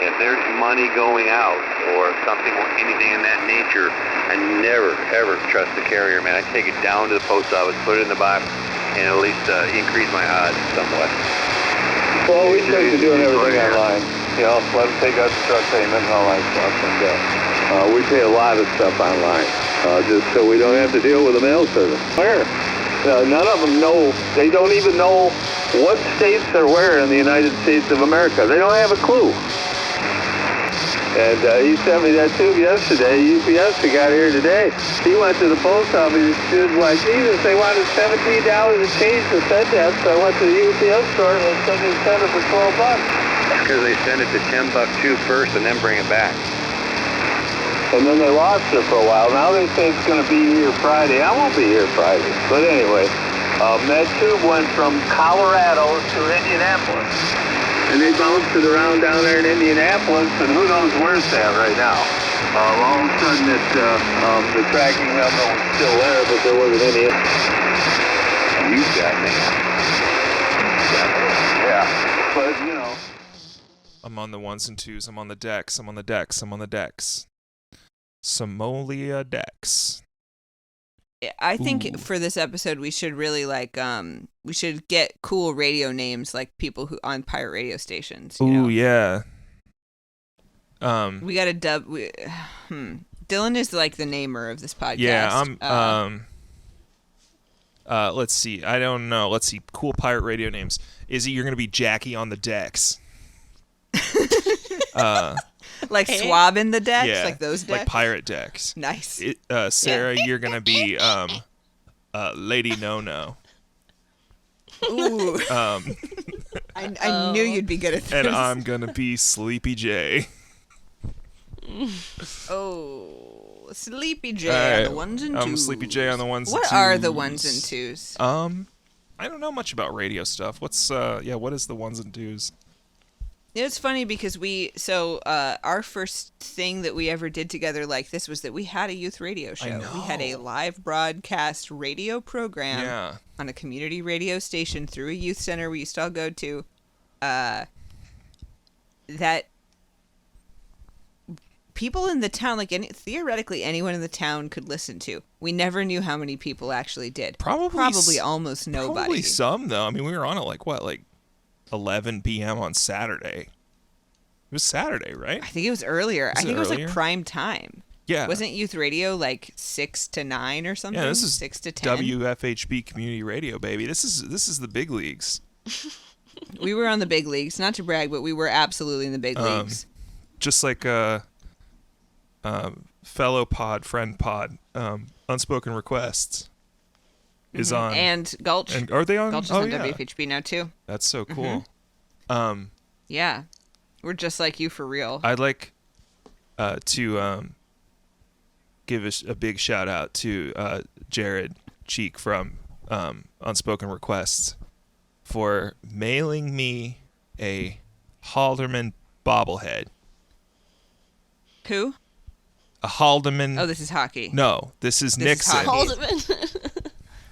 If there's money going out or something, anything in that nature, I never, ever trust the carrier, man. I take it down to the post office, put it in the box, and at least increase my odds somewhat. Well, we try to doing everything online. You know, let them take out the truck payment and all that stuff. And we pay a lot of stuff online, just so we don't have to deal with the mail service. Where? None of them know. They don't even know what states are where in the United States of America. They don't have a clue. And he sent me that tube yesterday. UPS that got here today. He went to the post office. He was like, Jesus, they wanted $17 to change to send that. So I went to the UPS store and they sent it for $12. Because they send it to $10 tube first and then bring it back. And then they lost it for a while. Now they say it's going to be here Friday. I won't be here Friday. But anyway, that tube went from Colorado to Indianapolis. And they bounced it around down there in Indianapolis, and who knows where it's at right now. All of a sudden, the tracking number was still there, but there wasn't any. You got me. Yeah, but, you know. I'm on the ones and twos. I'm on the decks. I'm on the decks. I'm on the decks. Somalia decks. I think for this episode we should really we should get cool radio names like people who on pirate radio stations. You know? Yeah. We got to dub. Dylan is like the namer of this podcast. Yeah, let's see. I don't know. Let's see. Cool pirate radio names. Izzy, you're gonna be Jackie on the decks. Like swab in the decks, yeah, like those decks? Like pirate decks. Nice. Sarah, you're going to be Lady No-No. Ooh. I knew you'd be good at this. And I'm going to be Sleepy J. Oh, Sleepy J right. on the ones and twos. I'm Sleepy J on the ones and twos. What are the ones and twos? I don't know much about radio stuff. What is the ones and twos? It's funny because our first thing that we ever did together like this was that we had a youth radio show. We had a live broadcast radio program on a community radio station through a youth center we used to all go to. That people in the town, theoretically anyone in the town could listen to. We never knew how many people actually did. Probably almost nobody. Probably some, though. I mean, we were on at 11 p.m. on Saturday. It was Saturday, right? I think it was earlier. It was like prime time. Yeah. Wasn't youth radio 6 to 9 or something? Yeah, this is 6 to 10. WFHB community radio, baby. This is the big leagues. We were on the big leagues, not to brag, but we were absolutely in the big leagues. Just like fellow friend pod, Unspoken Requests is on. And Gulch. And are they on? Gulch is on WFHB now too. That's so cool. Yeah. We're just like you for real. I'd like to give a big shout out to Jared Cheek from Unspoken Requests for mailing me a Haldeman bobblehead. Who? A Haldeman. Oh, this is hockey. No, this is Nixon. Haldeman.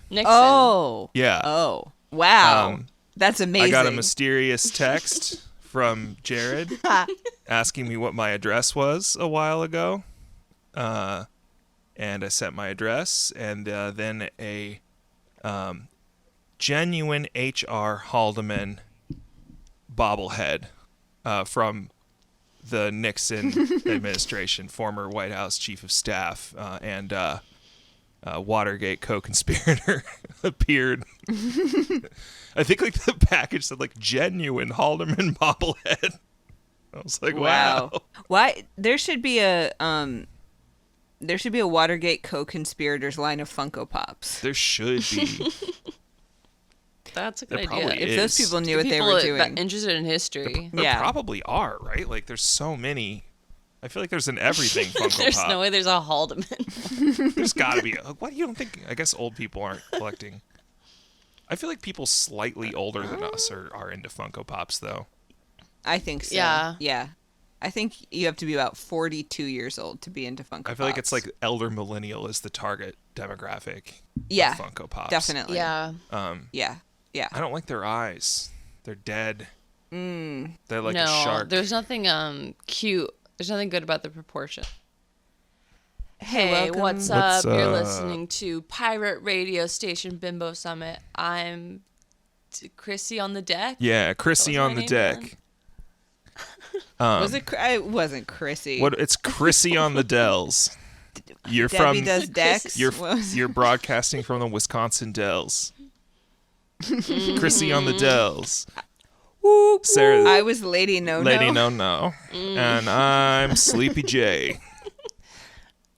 Nixon. Oh. Yeah. Oh. Wow. That's amazing. I got a mysterious text from Jared asking me what my address was a while ago. And I sent my address, and then a genuine H.R. Haldeman bobblehead from the Nixon administration, former White House chief of staff, and Watergate co-conspirator appeared. I think the package said genuine Haldeman bobblehead. I was like, wow. Why there should be a Watergate co-conspirators line of Funko Pops. There should be. That's a good idea. If those people knew what they were doing. Interested in history. There probably are, right? There's so many. I feel like there's an everything Funko There's Pop. no way there's a Haldeman. There's got to be. What, you don't think? I guess old people aren't collecting. I feel like people slightly older than us are into Funko Pops, though. I think so. Yeah. I think you have to be about 42 years old to be into Funko Pops. I feel like it's elder millennial is the target demographic. Yeah. Of Funko Pops. Definitely. Yeah. Yeah. I don't like their eyes. They're dead. They're like no, a shark. there's nothing cute. There's nothing good about the proportion. Hey, welcome. what's up? What's You're up? listening to Pirate Radio Station Bimbo Summit. I'm Chrissy on the deck. Yeah, Chrissy That was on my the name, deck. Was it? It wasn't Chrissy. What? It's Chrissy on the Dells. You're Debbie from. does decks. You're broadcasting from the Wisconsin Dells. Chrissy on the Dells. Sarah, I was Lady No. Lady No, and I'm Sleepy J.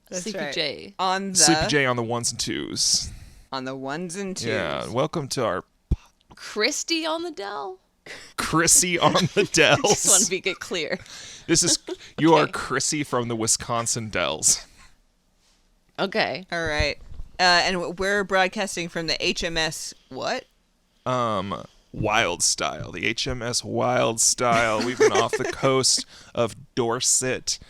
That's Sleepy right. J. On the Sleepy J on the ones and twos. on the ones and twos. Yeah, welcome to our Christy on the Dell. Chrissy on the Just want Dells. to get clear. This is you are Okay. Chrissy from the Wisconsin Dells. Okay. All right. And we're broadcasting from the HMS. What? Wild Style, the HMS Wild Style. We've been off the coast of Dorset,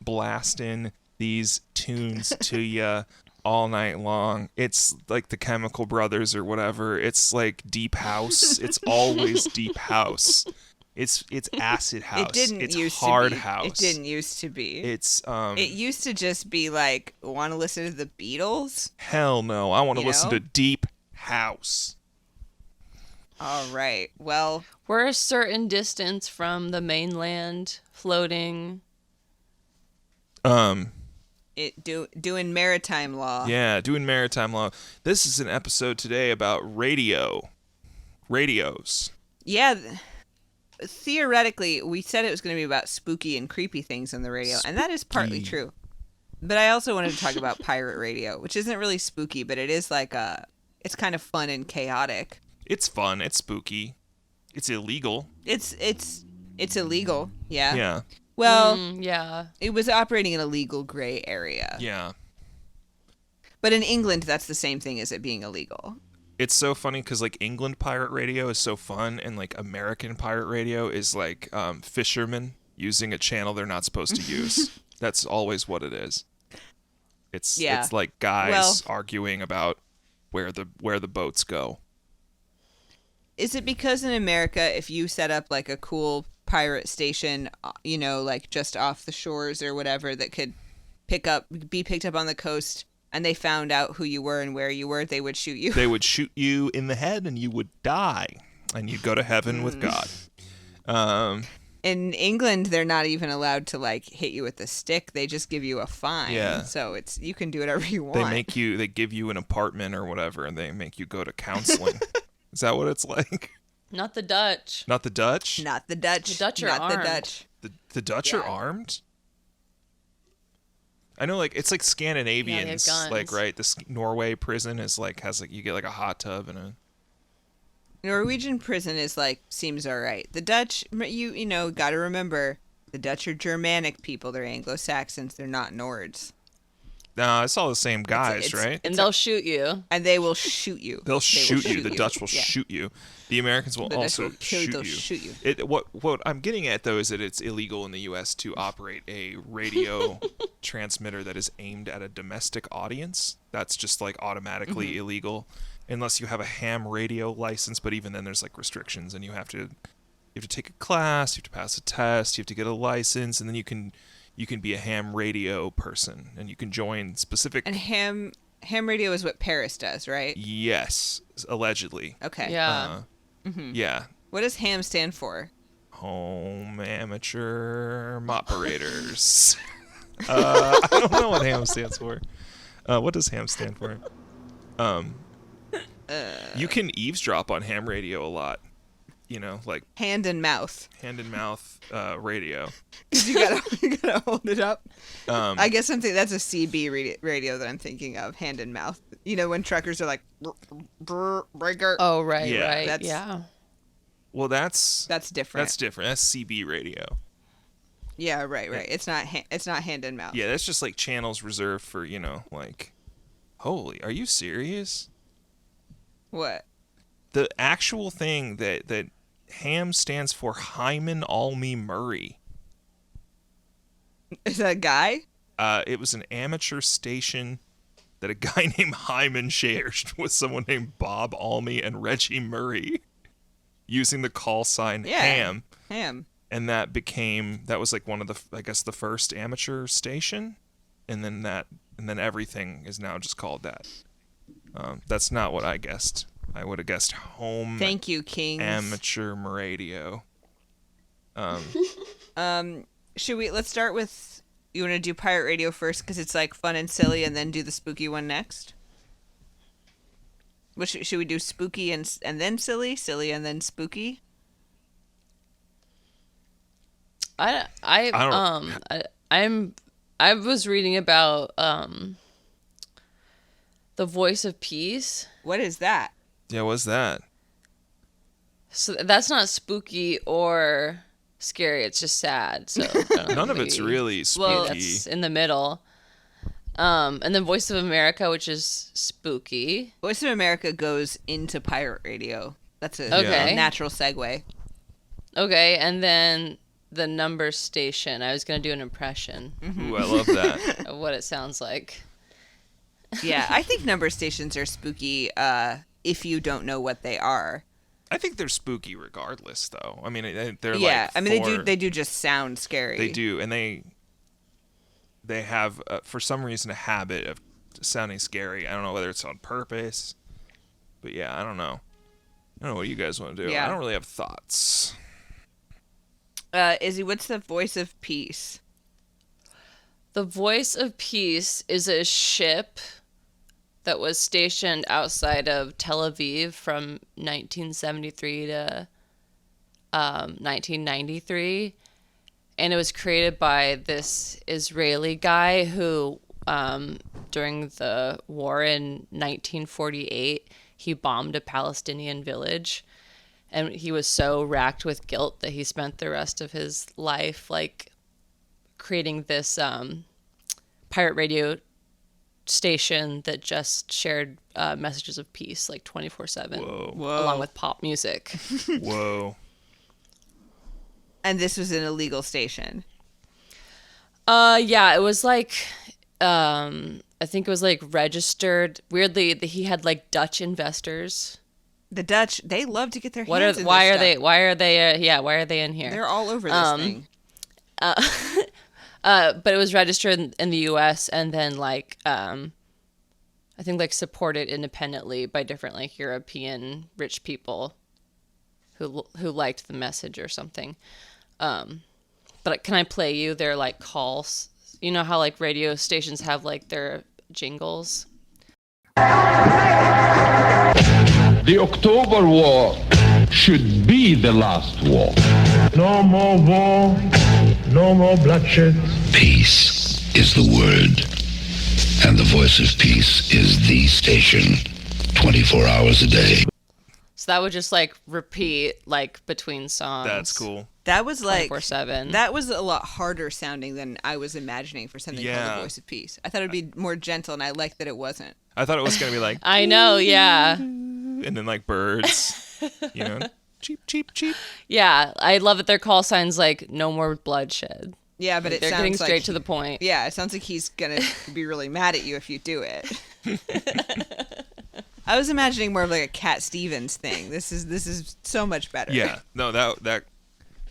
blasting these tunes to ya all night long. It's like the Chemical Brothers or whatever. It's like deep house. It's always deep house. It's acid house. It didn't it's used hard to be. house. It didn't used to be. It's It used to just be like, want to listen to the Beatles? hell no. I want to You listen know? to deep house. All right. Well, We're a certain distance from the mainland, floating. doing maritime law. Yeah, doing maritime law. This is an episode today about radios. Yeah. Theoretically, we said it was going to be about spooky and creepy things on the radio, and that is partly Spooky. true. But I also wanted to talk about pirate radio, which isn't really spooky, but it is like it's kind of fun and chaotic. It's fun. It's spooky. It's illegal. It's illegal. Yeah. Yeah. Well, Yeah. it was operating in a legal gray area. Yeah. But in England, that's the same thing as it being illegal. It's so funny because like England pirate radio is so fun, and like American pirate radio is like fishermen using a channel they're not supposed to use. That's always what it is. It's like guys arguing about where the boats go. Is it because in America, if you set up like a cool pirate station, like just off the shores or whatever, that could be picked up on the coast, and they found out who you were and where you were, they would shoot you? They would shoot you in the head, and you would die, and you'd go to heaven with God. In England, they're not even allowed to like hit you with a stick. They just give you a fine. Yeah. So you can do whatever you want. They give you an apartment or whatever, and they make you go to counseling. Is that what it's like? Not the Dutch. Not the Dutch? Not the Dutch. The Dutch are not armed. the Dutch. The Dutch are Yeah. armed? I know, like, it's like Scandinavians, guns. like, right? This Norway prison is like, you get like a hot tub and a... Norwegian prison seems all right. The Dutch, you got to remember, the Dutch are Germanic people. They're Anglo-Saxons. They're not Nords. No, it's all the same guys, right? And they'll shoot you. And they will shoot you. They'll They will shoot you. The Dutch will Yeah. shoot you. The Americans will The Dutch also will kill you. shoot They'll you. shoot you. What I'm getting at, though, is that it's illegal in the U.S. to operate a radio transmitter that is aimed at a domestic audience. That's just, like, automatically illegal unless you have a ham radio license. But even then, there's, like, restrictions, and you have to take a class, you have to pass a test, you have to get a license, and then you can be a ham radio person, and you can join specific... And ham radio is what Paris does, right? Yes, allegedly. Okay. Yeah. Yeah. What does ham stand for? Home amateur operators. I don't know what ham stands for. What does ham stand for? You can eavesdrop on ham radio a lot. Like Hand and mouth. hand and mouth radio. You gotta hold it up. I guess that's a CB radio that I'm thinking of. Hand and mouth. When truckers are like, brr, breaker. Oh, right, Yeah. right. That's- Yeah. Well, that's different. That's different. That's CB radio. Yeah, right. It's not hand and mouth. Yeah, that's just like channels reserved for like. Holy, are you serious? What? The actual thing that ham stands for Hyman Almy Murray. Is that a guy? It was an amateur station that a guy named Hyman shared with someone named Bob Almy and Reggie Murray using the call sign Yeah. ham. Damn. And that was like one of the first amateur station, and then everything is now just called that. That's not what I guessed. I would have guessed home. Thank you, Kings. Amateur radio. Let's start with, you want to do pirate radio first because it's like fun and silly, and then do the spooky one next? Should we do spooky and then silly and then spooky? I was reading about the Voice of Peace. What is that? Yeah, what's that? So that's not spooky or scary. It's just sad. So none of it's really spooky. Well, that's in the middle. And then Voice of America, which is spooky. Voice of America goes into pirate radio. That's a natural segue. Okay, and then the number station. I was going to do an impression. Ooh, I love that. Of what it sounds like. Yeah, I think number stations are spooky if you don't know what they are. I think they're spooky regardless, though. I mean, they're they do just sound scary. They do, and they have, for some reason, a habit of sounding scary. I don't know whether it's on purpose, but yeah, I don't know. I don't know what you guys want to do. Yeah. I don't really have thoughts. Izzy, what's the Voice of Peace? The Voice of Peace is a ship that was stationed outside of Tel Aviv from 1973 to 1993. And it was created by this Israeli guy who, during the war in 1948, he bombed a Palestinian village. And he was so racked with guilt that he spent the rest of his life, like, creating this pirate radio station that just shared messages of peace, like, 24/7. Whoa. Along with pop music. Whoa. And this was an illegal station. Yeah, it was like, I think it was like registered. Weirdly, he had like Dutch investors. The Dutch, they love to get their hands in this stuff. Why are they in here? They're all over this thing. But it was registered in the U.S. and then like, I think like supported independently by different like European rich people who liked the message or something. But can I play you their like calls? You know how like radio stations have like their jingles? The October War should be the last war. No more war, no more bloodshed. Peace is the word, and the Voice of Peace is the station, 24 hours a day. So that would just like repeat like between songs. That's cool. That was like 24/7. That was a lot harder sounding than I was imagining for something called the Voice of Peace. I thought it'd be more gentle, and I liked that it wasn't. I thought it was going to be like... I know, yeah. And then like birds, you know? Cheep, cheep, cheep. Yeah, I love that their call sign's like no more bloodshed. Yeah, but They're getting straight to the point. Yeah, it sounds like he's going to be really mad at you if you do it. I was imagining more of like a Cat Stevens thing. This is so much better. Yeah. No, that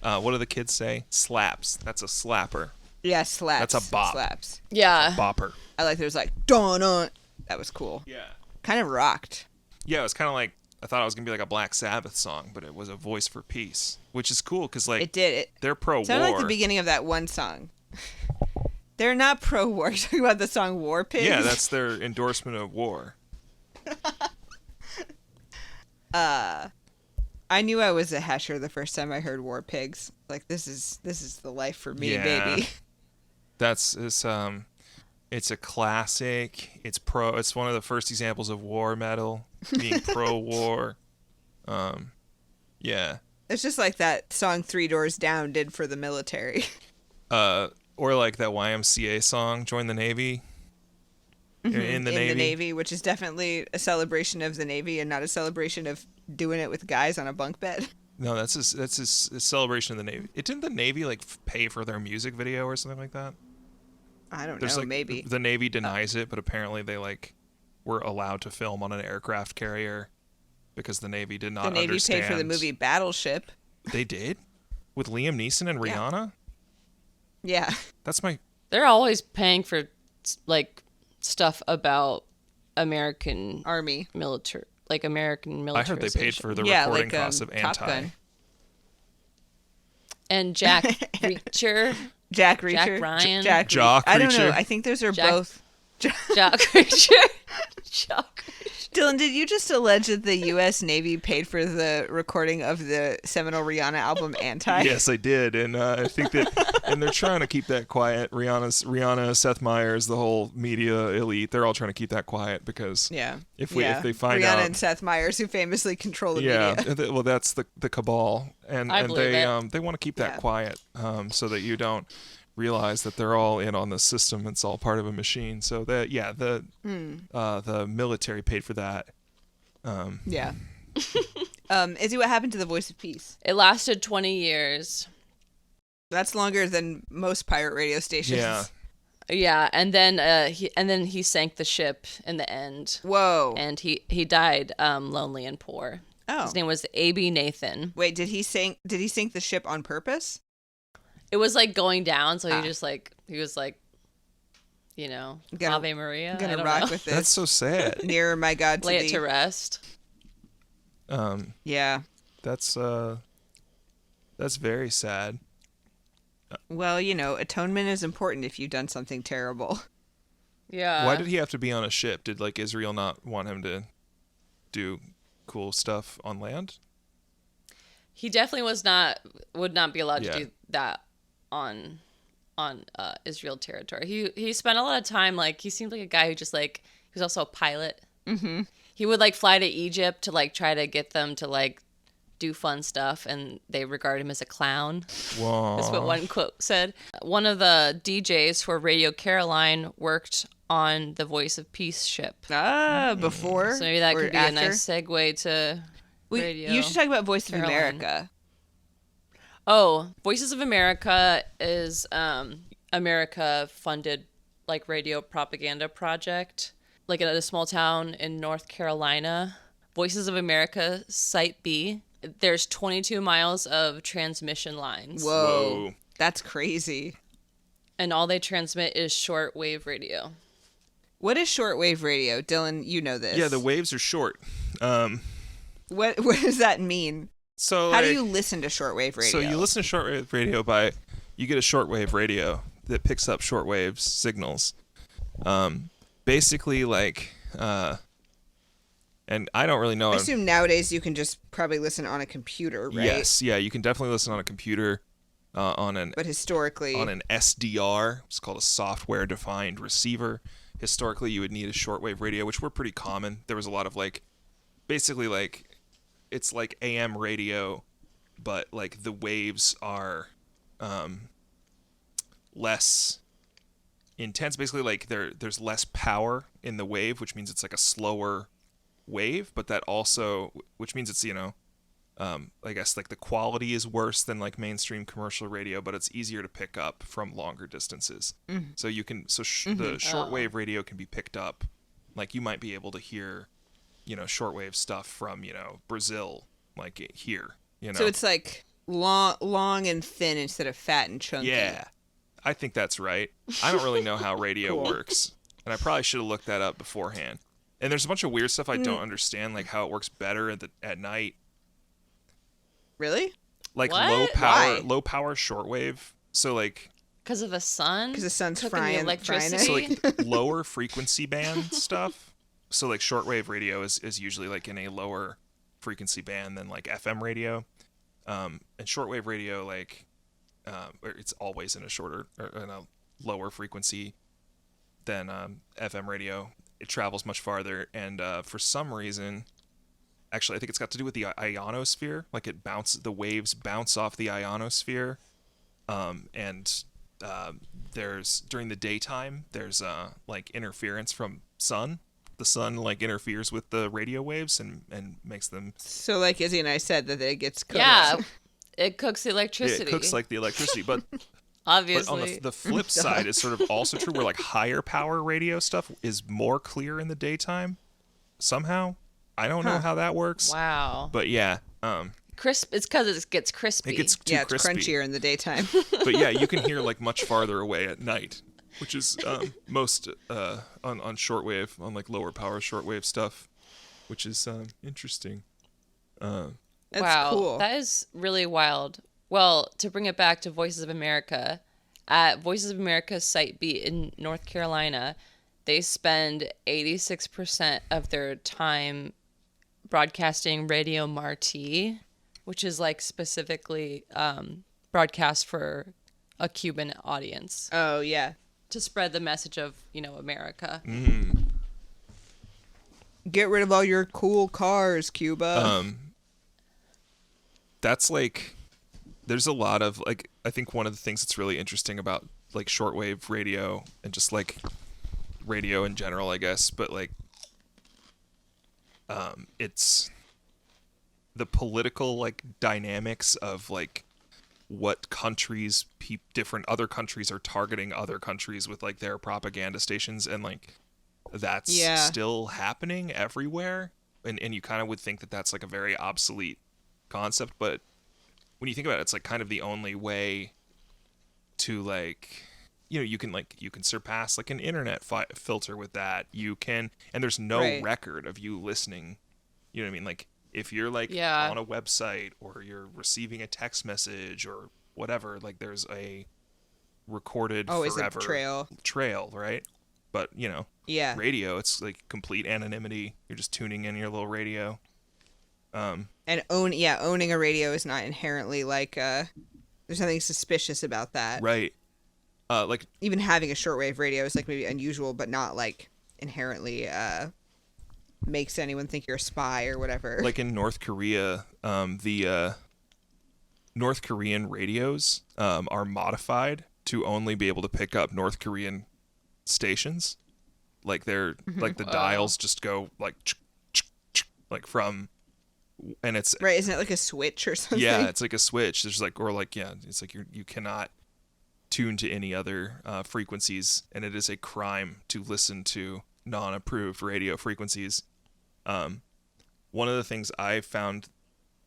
what do the kids say? Slaps. That's a slapper. Yeah, slaps. That's a bop. Slaps. Yeah. Bopper. I like that it was like, dun. That was cool. Yeah. Kind of rocked. Yeah, it was kind of like, I thought it was going to be like a Black Sabbath song, but it was a voice for peace, which is cool because like... It did. They're pro-war. Sounded like the beginning of that one song. They're not pro-war. You're talking about the song War Pigs? Yeah, that's their endorsement of war. I knew I was a Hesher the first time I heard War Pigs. Like, this is the life for me, baby. It's a classic. It's one of the first examples of war metal, being pro-war. Yeah. It's just like that song 3 Doors Down did for the military. Or like that YMCA song, Join the Navy. In the Navy, which is definitely a celebration of the Navy and not a celebration of doing it with guys on a bunk bed. No, that's a celebration of the Navy. Didn't the Navy like pay for their music video or something like that? I don't know, like, maybe. The Navy denies it, but apparently they like were allowed to film on an aircraft carrier because the Navy did not understand. The Navy paid for the movie Battleship. They did? With Liam Neeson and Rihanna? Yeah. That's my... They're always paying for, like, stuff about American... Army. Military. Like, American military. I heard they paid for the recording costs of Top Anti. Gun. And Jack Reacher. Jack Reacher. Jack Ryan. Jock I don't know. Reacher. I think those are both. Jack Reacher. Jack Reacher. Dylan, did you just allege that the U.S. Navy paid for the recording of the seminal Rihanna album Anti? Yes, I did, and I think that, and they're trying to keep that quiet. Rihanna, Seth Meyers, the whole media elite, they're all trying to keep that quiet because if they find out, Rihanna and Seth Meyers, who famously control the media. Well, that's the cabal, and they want to keep that quiet, so that you don't realize that they're all in on the system. It's all part of a machine. So that the military paid for that. Izzy, what happened to the Voice of Peace? It lasted 20 years. That's longer than most pirate radio stations. Yeah, and then he sank the ship in the end. Whoa! And he died lonely and poor. Oh, his name was A.B. Nathan. Wait, did he sink the ship on purpose? It was like going down, so he was like, Ave Maria. Gonna rock with this. That's so sad. Nearer, my God, to lay thee. it to rest. Yeah. That's very sad. Well, atonement is important if you've done something terrible. Yeah. Why did he have to be on a ship? Did Israel not want him to do cool stuff on land? He definitely would not be allowed to do that on Israel territory. He spent a lot of time, like, he seemed like a guy who just, like, he was also a pilot. Mm-hmm. He would, like, fly to Egypt to, like, try to get them to, like, do fun stuff, and they regard him as a clown. Whoa. That's what one quote said. One of the DJs for Radio Caroline worked on the Voice of Peace ship. Before? So maybe that could be after? a nice segue to radio. You should talk about Voice Caroline. of America. Oh, Voices of America is America-funded, like, radio propaganda project, like, in a small town in North Carolina. Voices of America, Site B. There's 22 miles of transmission lines. Whoa. That's crazy. And all they transmit is shortwave radio. What is shortwave radio? Dylan, you know this. Yeah, the waves are short. What does that mean? So how do you listen to shortwave radio? So you listen to shortwave radio you get a shortwave radio that picks up shortwave signals. Basically, like, and I don't really know. I assume nowadays you can just probably listen on a computer, right? Yes, yeah, you can definitely listen on a computer, but historically on an SDR. It's called a software-defined receiver. Historically, you would need a shortwave radio, which were pretty common. There was a lot of, like, basically, like, it's like AM radio, but, like, the waves are less intense. Basically, like, there's less power in the wave, which means it's like a slower wave, but that also, which means it's, I guess, like, the quality is worse than, like, mainstream commercial radio, but it's easier to pick up from longer distances. Mm-hmm. So you can, the shortwave radio can be picked up. Like, you might be able to hear, shortwave stuff from, Brazil, like, here, So it's like long and thin instead of fat and chunky. Yeah, I think that's right. I don't really know how radio works, and I probably should have looked that up beforehand. And there's a bunch of weird stuff I don't understand, like how it works better at night. Really? Like what? low power shortwave. So, like, because of the sun? Because the sun's cooking frying the electricity. So, like, lower frequency band stuff. So, like, shortwave radio is usually, like, in a lower frequency band than, like, FM radio. And shortwave radio, like, it's always in a lower frequency than FM radio. It travels much farther, and for some reason, actually, I think it's got to do with the ionosphere. Like, the waves bounce off the ionosphere, and there's, during the daytime, there's like, interference from sun. The sun, like, interferes with the radio waves and makes them. So, like Izzy and I said, that it gets cooked. Yeah, it cooks the electricity. It cooks, like, the electricity, but. Obviously. But on the flip side is sort of also true, where, like, higher power radio stuff is more clear in the daytime somehow. I don't know how that works. Wow. But yeah, crisp. It's because it gets crispy. It gets too crispy. It's crunchier in the daytime. But yeah, you can hear like much farther away at night, which is most on shortwave, on like lower power shortwave stuff, which is interesting. That's wow, cool. That is really wild. Well, to bring it back to Voices of America, at Voices of America's site beat in North Carolina, they spend 86% of their time broadcasting Radio Marti, which is like specifically broadcast for a Cuban audience. Oh, yeah. To spread the message of, America. Get rid of all your cool cars, Cuba. That's like, there's a lot of like, I think one of the things that's really interesting about like shortwave radio and just like radio in general, I guess, but like, it's the political like dynamics of like what countries, different other countries are targeting other countries with like their propaganda stations, and like that's still happening everywhere. And you kind of would think that that's like a very obsolete concept, but when you think about it, it's like kind of the only way to like, you can surpass like an internet filter with that. You can, and there's no record of you listening. You know what I mean? Like if you're like on a website or you're receiving a text message or whatever, like there's a recorded forever trail, right? But radio, it's like complete anonymity. You're just tuning in your little radio. And owning a radio is not inherently like there's nothing suspicious about that. Right. Like even having a shortwave radio is like maybe unusual, but not like inherently makes anyone think you're a spy or whatever. Like in North Korea, the North Korean radios are modified to only be able to pick up North Korean stations. Like they're like the dials just go like from. And it's right. Isn't it like a switch or something? Yeah, it's like a switch. There's like, or like, it's like you cannot tune to any other frequencies, and it is a crime to listen to non-approved radio frequencies. One of the things I found,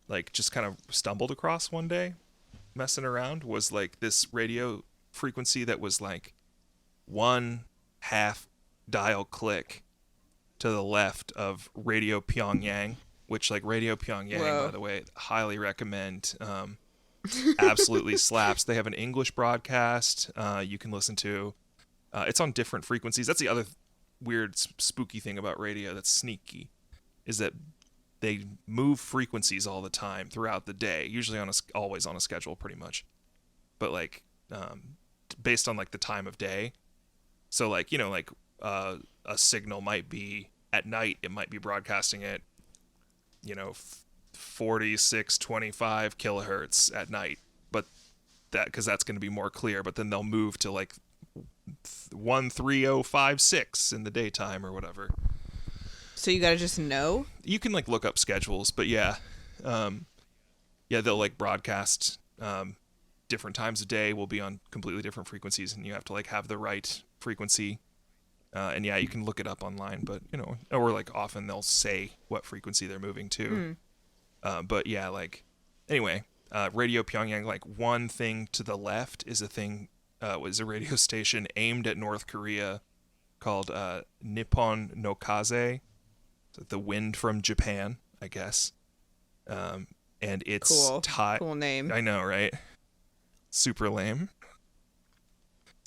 like, just kind of stumbled across one day, messing around, was like this radio frequency that was like 1/2 dial click to the left of Radio Pyongyang. Which, like, Radio Pyongyang, by the way, highly recommend. Absolutely slaps. They have an English broadcast you can listen to. It's on different frequencies. That's the other weird, spooky thing about radio that's sneaky, is that they move frequencies all the time throughout the day, usually always on a schedule, pretty much. But, like, based on, like, the time of day. So, like, a signal might be at night. It might be broadcasting at 4625 kilohertz at night, but because that's going to be more clear. But then they'll move to like 13056 in the daytime or whatever. So you gotta just know. You can like look up schedules, but they'll like broadcast different times of day. Will be on completely different frequencies, and you have to like have the right frequency. And you can look it up online, but or like often they'll say what frequency they're moving to. But yeah, like anyway, Radio Pyongyang, like one thing to the left is was a radio station aimed at North Korea called Nippon no Kaze, so the wind from Japan, I guess. And it's cool name. I know, right? Super lame.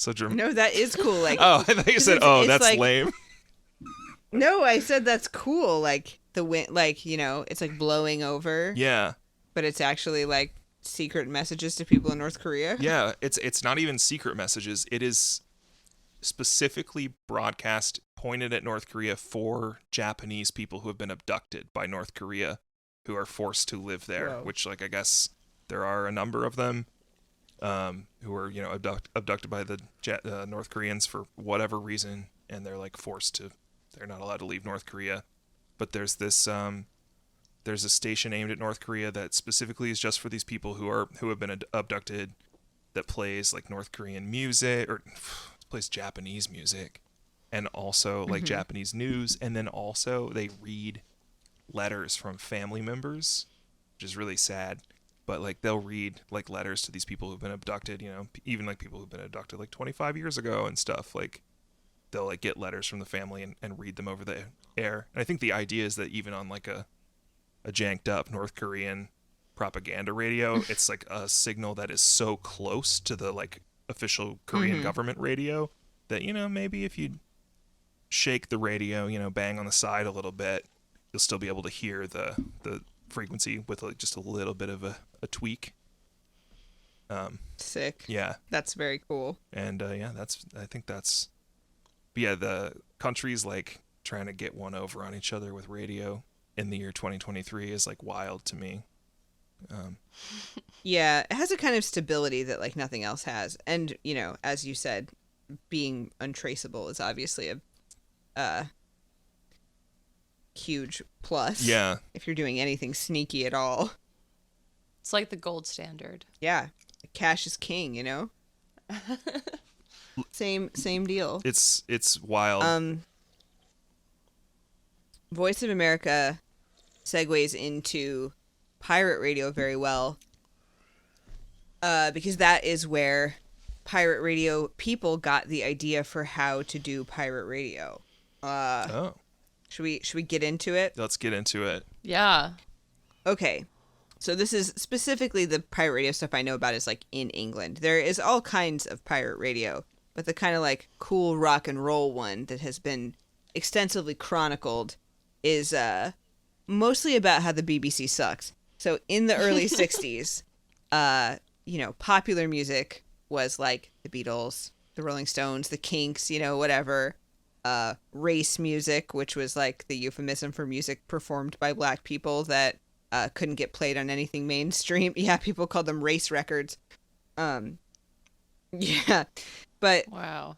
No, that is cool. Like, I thought you said, that's like, lame. No, I said that's cool. Like the wind, like it's like blowing over. Yeah. But it's actually like secret messages to people in North Korea. Yeah, it's not even secret messages. It is specifically broadcast pointed at North Korea for Japanese people who have been abducted by North Korea, who are forced to live there. Whoa. Which, like, I guess there are a number of them. Who are abducted by the North Koreans for whatever reason, and they're like they're not allowed to leave North Korea. But there's this there's a station aimed at North Korea that specifically is just for these people who have been abducted, that plays like North Korean music or plays Japanese music, and also like Japanese news, and then also they read letters from family members which is really sad. But like they'll read like letters to these people who've been abducted, you know, even like people who've been abducted like 25 years ago and stuff. Like they'll like get letters from the family and read them over the air. And I think the idea is that even on like a janked up North Korean propaganda radio, it's like a signal that is so close to the like official Korean government radio that, you know, maybe if you shake the radio, you know, bang on the side a little bit, you'll still be able to hear the frequency with like just a little bit of a tweak. Sick. Yeah. That's very cool. And I think that's the countries like trying to get one over on each other with radio in the year 2023 is like wild to me. Yeah, it has a kind of stability that like nothing else has. And, you know, as you said, being untraceable is obviously a huge plus. Yeah. If you're doing anything sneaky at all. It's like the gold standard. Yeah. Cash is king, you know? Same deal. It's wild. Voice of America segues into pirate radio very well. Because that is where pirate radio people got the idea for how to do pirate radio. Should we get into it? Let's get into it. Yeah. Okay. So this is specifically the pirate radio stuff I know about is like in England. There is all kinds of pirate radio, but the kind of like cool rock and roll one that has been extensively chronicled is mostly about how the BBC sucks. So in the early 60s, you know, popular music was like the Beatles, the Rolling Stones, the Kinks, you know, whatever. Race music, which was like the euphemism for music performed by black people that couldn't get played on anything mainstream. Yeah, people called them race records. Yeah, but wow.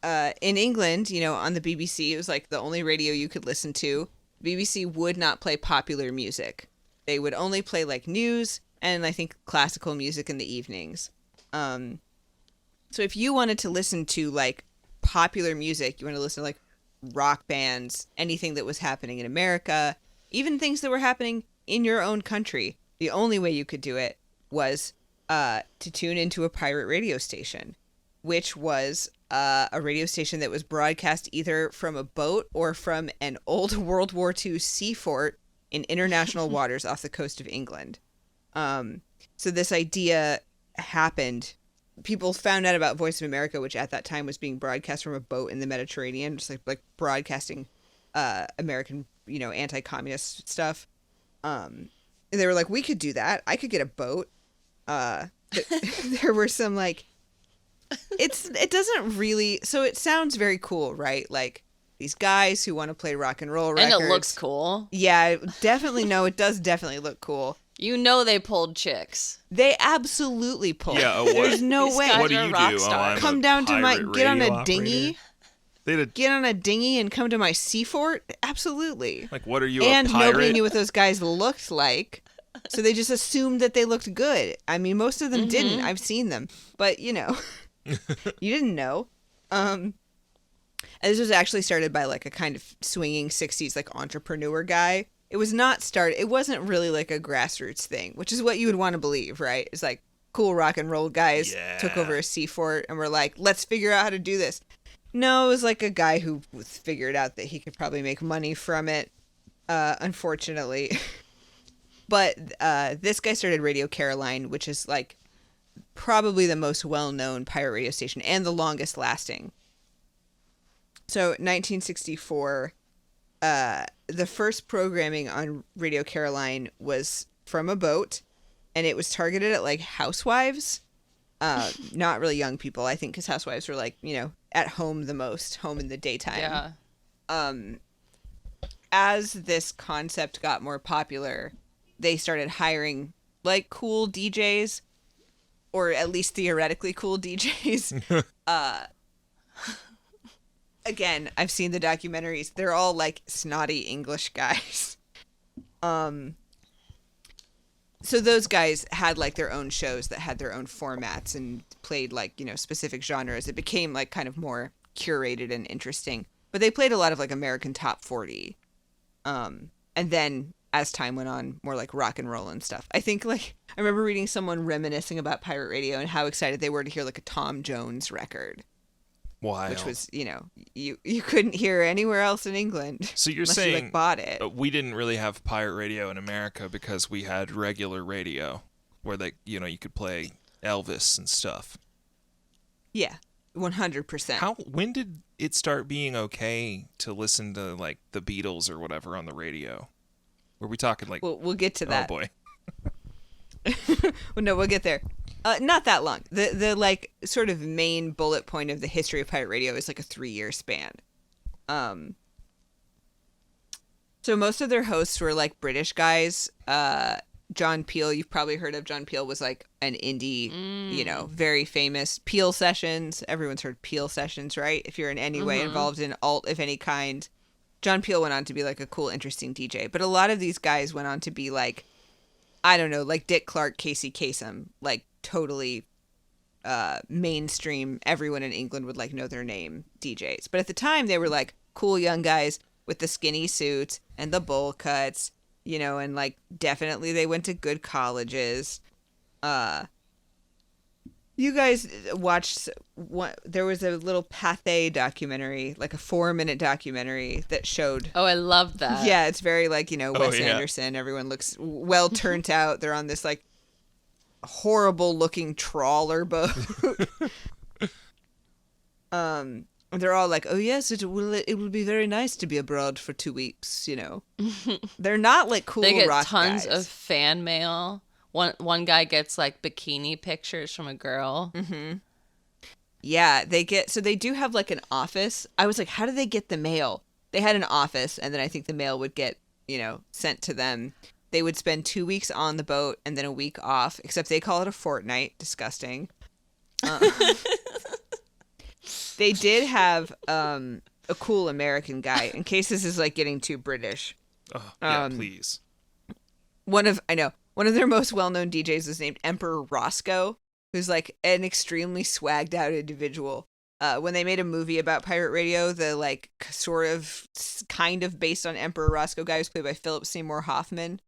In England, you know, on the BBC, it was like the only radio you could listen to. BBC would not play popular music. They would only play like news and I think classical music in the evenings. So if you wanted to listen to like popular music, you want to listen to like rock bands, anything that was happening in America, even things that were happening in your own country, the only way you could do it was to tune into a pirate radio station, which was a radio station that was broadcast either from a boat or from an old World War II sea fort in international waters off the coast of England. So this idea happened. People found out about Voice of America, which at that time was being broadcast from a boat in the Mediterranean, just like broadcasting American, you know, anti-communist stuff. And they were like, we could do that. I could get a boat. There were some like, it doesn't really, so it sounds very cool, right? Like these guys who want to play rock and roll records. And it looks cool. Yeah, definitely. No, it does definitely look cool. You know they pulled chicks. They absolutely pulled. Yeah, what? There's no These way. guys What do are you rock do? stars. Come down to my, get on a dinghy. They Get on a dinghy and come to my sea fort? Absolutely. like, what are you, And a pirate? nobody knew what those guys looked like. So they just assumed that they looked good. I mean, most of them didn't. I've seen them. But, you know, you didn't know. And this was actually started by like a kind of swinging 60s like entrepreneur guy. It wasn't really like a grassroots thing, which is what you would want to believe, right? It's like cool rock and roll guys took over a sea fort and were like, let's figure out how to do this. No, it was like a guy who figured out that he could probably make money from it, unfortunately. But this guy started Radio Caroline, which is like probably the most well-known pirate radio station and the longest lasting. So 1964, the first programming on Radio Caroline was from a boat, and it was targeted at like housewives, not really young people, I think, because housewives were like, you know, at home the most, home in the daytime. Yeah. As this concept got more popular, they started hiring like cool DJs, or at least theoretically cool DJs. Again, I've seen the documentaries. They're all like snotty English guys. So those guys had like their own shows that had their own formats and played like, you know, specific genres. It became like kind of more curated and interesting. But they played a lot of like American Top 40. And then as time went on, more like rock and roll and stuff. I think like I remember reading someone reminiscing about pirate radio and how excited they were to hear like a Tom Jones record. Wild. Which was, you couldn't hear anywhere else in England. So you're unless saying you, like, bought it. We didn't really have pirate radio in America because we had regular radio where you could play Elvis and stuff. Yeah, 100%. When did it start being okay to listen to like the Beatles or whatever on the radio? Were we talking like? We'll get to that. Oh boy. Well, no, we'll get there. Not that long. The like sort of main bullet point of the history of pirate radio is like a 3-year span. So most of their hosts were like British guys. John Peel, you've probably heard of. John Peel was like an indie, very famous. Peel Sessions. Everyone's heard Peel Sessions, right? If you're in any way involved in alt of any kind. John Peel went on to be like a cool, interesting DJ. But a lot of these guys went on to be like, I don't know, like Dick Clark, Casey Kasem, like totally mainstream. Everyone in England would like know their name DJs. But at the time they were like cool young guys with the skinny suits and the bowl cuts, and like definitely they went to good colleges. You guys watched there was a little Pathé documentary, like a 4-minute documentary that showed. Oh, I love that. Yeah, it's very like, Wes Anderson. Everyone looks well turned out. They're on this like horrible looking trawler boat. They're all like, oh yes, it will be very nice to be abroad for 2 weeks, They're not like cool rock guys. They get tons of fan mail. One guy gets like bikini pictures from a girl. Mm-hmm. Yeah, they do have like an office. I was like, how do they get the mail? They had an office, and then I think the mail would get, sent to them. They would spend 2 weeks on the boat and then a week off, except they call it a fortnight. Disgusting. They did have a cool American guy, in case this is like getting too British. Please. One of their most well-known DJs was named Emperor Roscoe, who's like an extremely swagged out individual. When they made a movie about pirate radio, the like kind of based on Emperor Roscoe guy was played by Philip Seymour Hoffman.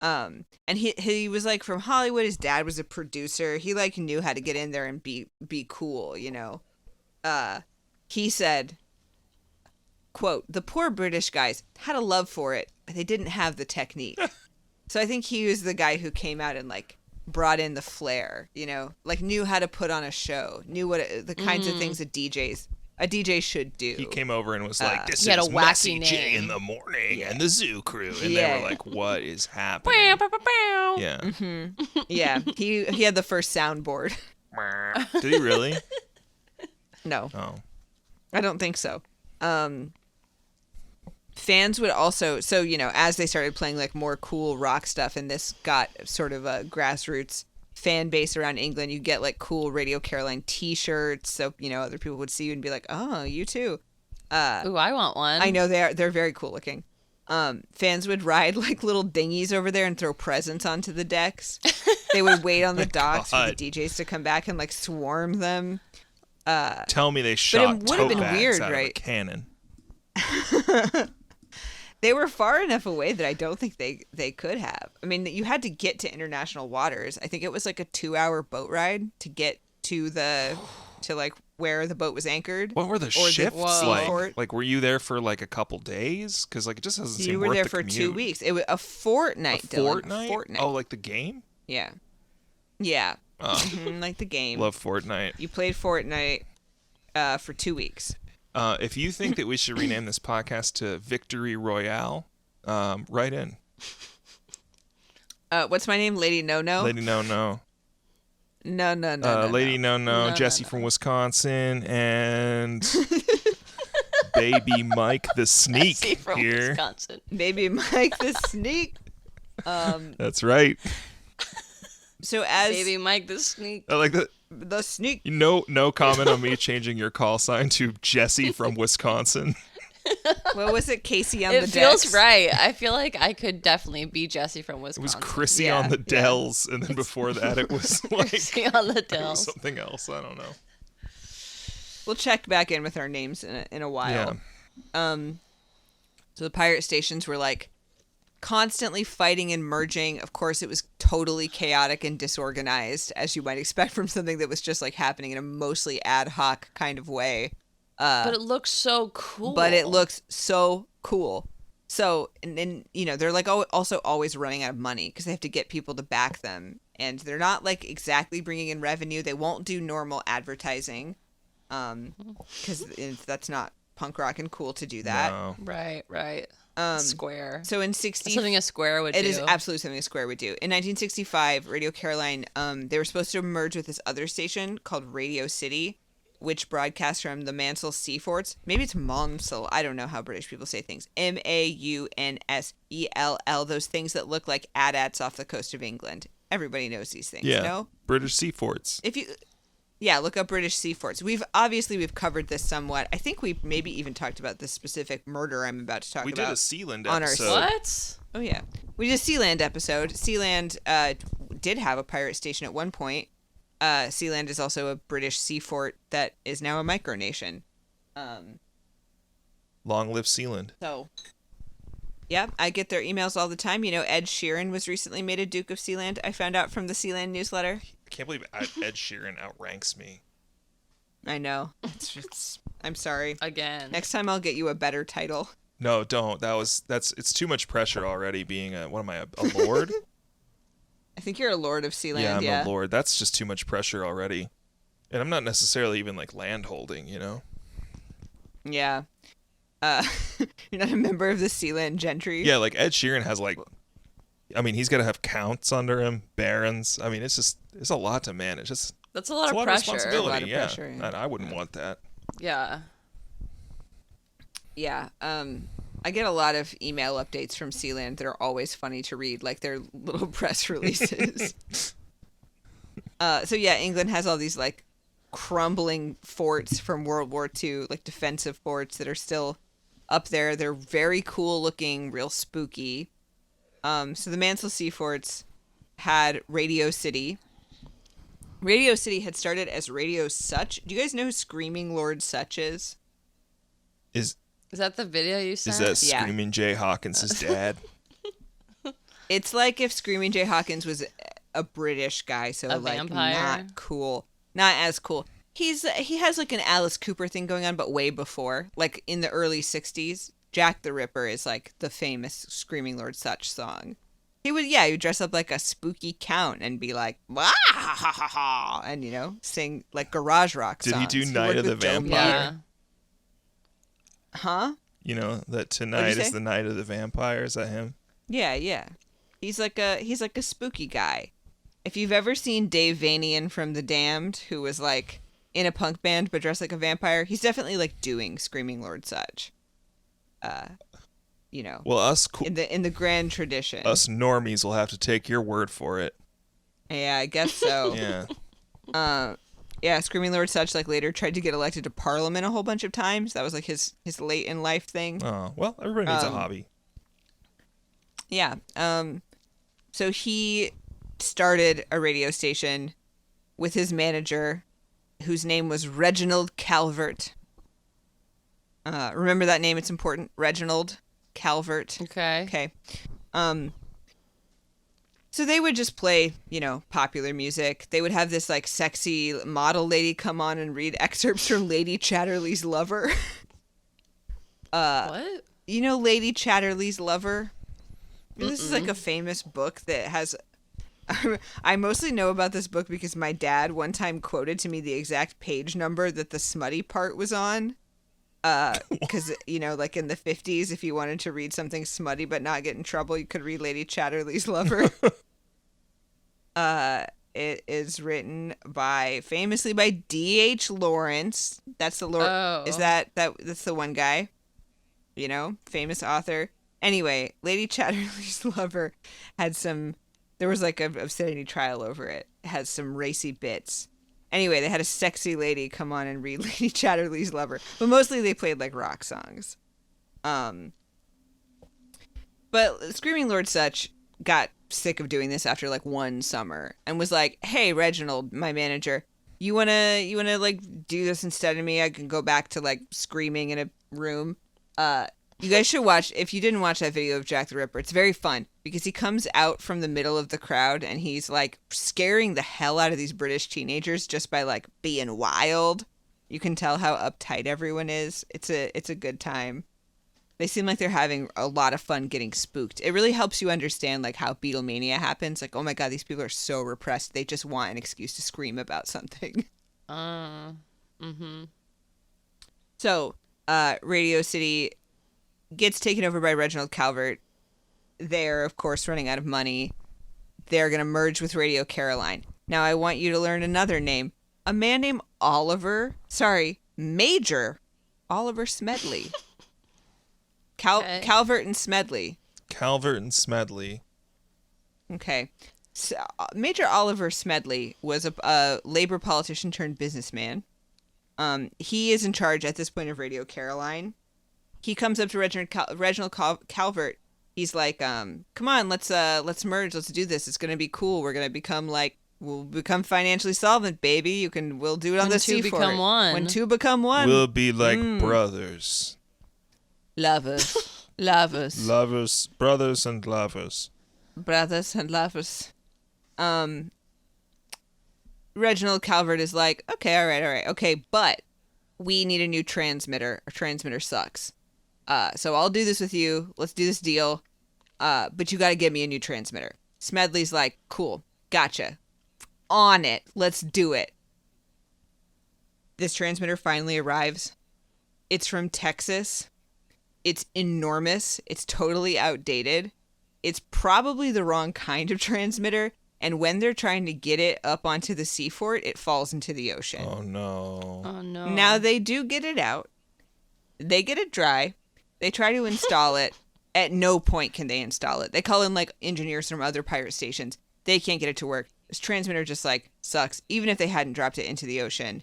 And he was like from Hollywood. His dad was a producer. He like knew how to get in there and be cool, He said, quote, "The poor British guys had a love for it, but they didn't have the technique." So I think he was the guy who came out and like brought in the flair, like knew how to put on a show, knew the kinds of things a DJ should do. He came over and was like, "This is had a wacky Messy name. J in the morning and the Zoo Crew," and they were like, "What is happening?" Yeah, yeah. He had the first soundboard. Did he really? No. Oh, I don't think so. Fans would also, as they started playing like more cool rock stuff, and this got sort of a grassroots fan base around England, you get like cool Radio Caroline t-shirts, so other people would see you and be like, "Oh, you too." Ooh, I want one. I know they're very cool looking. Fans would ride like little dinghies over there and throw presents onto the decks. They would wait on the docks for the DJs to come back and like swarm them. Tell me they shot it would have been bags weird, out right? of a cannon. They were far enough away that I don't think they could have. I mean, you had to get to international waters. I think it was like a 2-hour boat ride to get to like where the boat was anchored. What were the shifts like? Port. Like, were you there for like a couple days? Because like it just doesn't seem You were worth there the for commute. 2 weeks. It was a fortnight. A Dylan. fortnight? A fortnight. Oh, like the game? Yeah. Like the game. Love Fortnite. You played Fortnite for 2 weeks. If you think that we should rename this podcast to Victory Royale, write in. What's my name? Lady No No? Lady No No. No. Lady No, Jesse from Wisconsin, and Baby Mike the Sneak Jesse from here. Wisconsin. Baby Mike the Sneak. That's right. So as Baby Mike the Sneak. I like that. the Sneak. No comment on me changing your call sign to Jesse from Wisconsin. What was it? Casey on It the feels decks? right. I feel like I could definitely be Jesse from It Wisconsin. was Chrissy Yeah, on the yeah. Dells, and then before that it was like Chrissy on the it was Dells. something else. I don't know. We'll check back in with our names in a while. Yeah. So the pirate stations were like constantly fighting and merging. Of course, it was totally chaotic and disorganized, as you might expect from something that was just like happening in a mostly ad hoc kind of way. But it looks so cool. So, and then, you know, they're like also always running out of money because they have to get people to back them. And they're not like exactly bringing in revenue. They won't do normal advertising because that's not punk rock and cool to do that. No. Right. Square. So in 60... Something a Square would do. It is absolutely something a Square would do. In 1965, Radio Caroline, they were supposed to merge with this other station called Radio City, which broadcasts from the Mansell Seaforts. Maybe it's Monsell. I don't know how British people say things. Maunsell. Those things that look like AT-ATs off the coast of England. Everybody knows these things, Yeah. you know? British Seaforts. Look up British Seaforts. We've covered this somewhat. I think we maybe even talked about this specific murder I'm about to talk about. We did a Sealand on episode. What? Oh, yeah. We did a Sealand episode. Sealand did have a pirate station at one point. Sealand is also a British seafort that is now a micronation. Long live Sealand. So, yeah, I get their emails all the time. You know, Ed Sheeran was recently made a Duke of Sealand. I found out from the Sealand newsletter. I can't believe Ed Sheeran outranks me. I know. I'm sorry. Again. Next time I'll get you a better title. No, don't. It's too much pressure already being a lord? I think you're a lord of Sealand, Yeah, I'm yeah. a lord. That's just too much pressure already. And I'm not necessarily even like land holding, you know? Yeah. You're not a member of the Sealand gentry? Yeah, like Ed Sheeran has like, I mean, he's got to have counts under him, barons. I mean, it's a lot to manage. That's a lot of Of pressure. responsibility, A lot of yeah. pressure, yeah. And I wouldn't want that. Yeah. Yeah. I get a lot of email updates from Sealand that are always funny to read, like their little press releases. So yeah, England has all these like crumbling forts from World War II, like defensive forts that are still up there. They're very cool looking, real spooky. So the Mansell Seaforts had Radio City. Radio City had started as Radio Sutch. Do you guys know who Screaming Lord Sutch is? Is that the video you sent? that Screaming Jay Hawkins' dad? It's like if Screaming Jay Hawkins was a British guy, so A like vampire? not cool, not as cool. He has like an Alice Cooper thing going on, but way before, like in the early '60s. Jack the Ripper is like the famous Screaming Lord Sutch song. He would dress up like a spooky count and be like, "Wah, ha, ha, ha, ha," and you know, sing like garage rock Did songs. he do Night worked of the with Joe Vampire? Yeah. Meyer. Huh? You know, that What'd tonight you is say? the night of the vampire. Is that him? Yeah. He's like a spooky guy. If you've ever seen Dave Vanian from The Damned, who was like in a punk band but dressed like a vampire, he's definitely like doing Screaming Lord Sutch. You know. Well, us in the grand tradition. us normies will have to take your word for it. Yeah, I guess so. Yeah. Yeah, Screaming Lord Sutch like later tried to get elected to Parliament a whole bunch of times. That was like his late in life thing. Oh, well, everybody needs a hobby. Yeah. So he started a radio station with his manager, whose name was Reginald Calvert. Remember that name? It's important. Reginald Calvert. Okay. Okay. So they would just play, you know, popular music. They would have this like sexy model lady come on and read excerpts from Lady Chatterley's Lover. What? You know Lady Chatterley's Lover? This is like a famous book that has... I mostly know about this book because my dad one time quoted to me the exact page number that the smutty part was on. Because, you know, like in the 50s, if you wanted to read something smutty but not get in trouble, you could read Lady Chatterley's Lover. It is written famously by D.H. Lawrence. That's the Lord. Oh. Is that's the one guy? You know, famous author. Anyway, Lady Chatterley's Lover had there was like an obscenity trial over it. It has some racy bits. Anyway, they had a sexy lady come on and read Lady Chatterley's Lover. But mostly they played like rock songs. But Screaming Lord Sutch got sick of doing this after like one summer and was like, "Hey, Reginald, my manager, you wanna like do this instead of me? I can go back to like screaming in a room. You guys should watch, if you didn't watch that video of Jack the Ripper, it's very fun because he comes out from the middle of the crowd and he's like scaring the hell out of these British teenagers just by like being wild. You can tell how uptight everyone is. It's a good time. They seem like they're having a lot of fun getting spooked. It really helps you understand like how Beatlemania happens. Like, oh my God, these people are so repressed. They just want an excuse to scream about something. So, Radio City gets taken over by Reginald Calvert. They're, of course, running out of money. They're going to merge with Radio Caroline. Now, I want you to learn another name. A man named Major Oliver Smedley. Calvert and Smedley. Calvert and Smedley. Okay. So, Major Oliver Smedley was a labor politician turned businessman. He is in charge at this point of Radio Caroline. He comes up to Reginald Calvert. He's like, "Come on, let's merge. Let's do this. It's gonna be cool. We're gonna we'll become financially solvent, baby. We'll do it on the sea for it. When two become one, we'll be like brothers, lovers, brothers and lovers." Reginald Calvert is like, okay, all right, okay, but we need a new transmitter. Our transmitter sucks. So I'll do this with you. Let's do this deal. But you got to get me a new transmitter. Smedley's like, cool, gotcha. On it. Let's do it. This transmitter finally arrives. It's from Texas. It's enormous. It's totally outdated. It's probably the wrong kind of transmitter. And when they're trying to get it up onto the sea fort, it falls into the ocean. Oh, no. Now, they do get it out. They get it dry. They try to install it. At no point can they install it. They call in, like, engineers from other pirate stations. They can't get it to work. This transmitter just, like, sucks. Even if they hadn't dropped it into the ocean,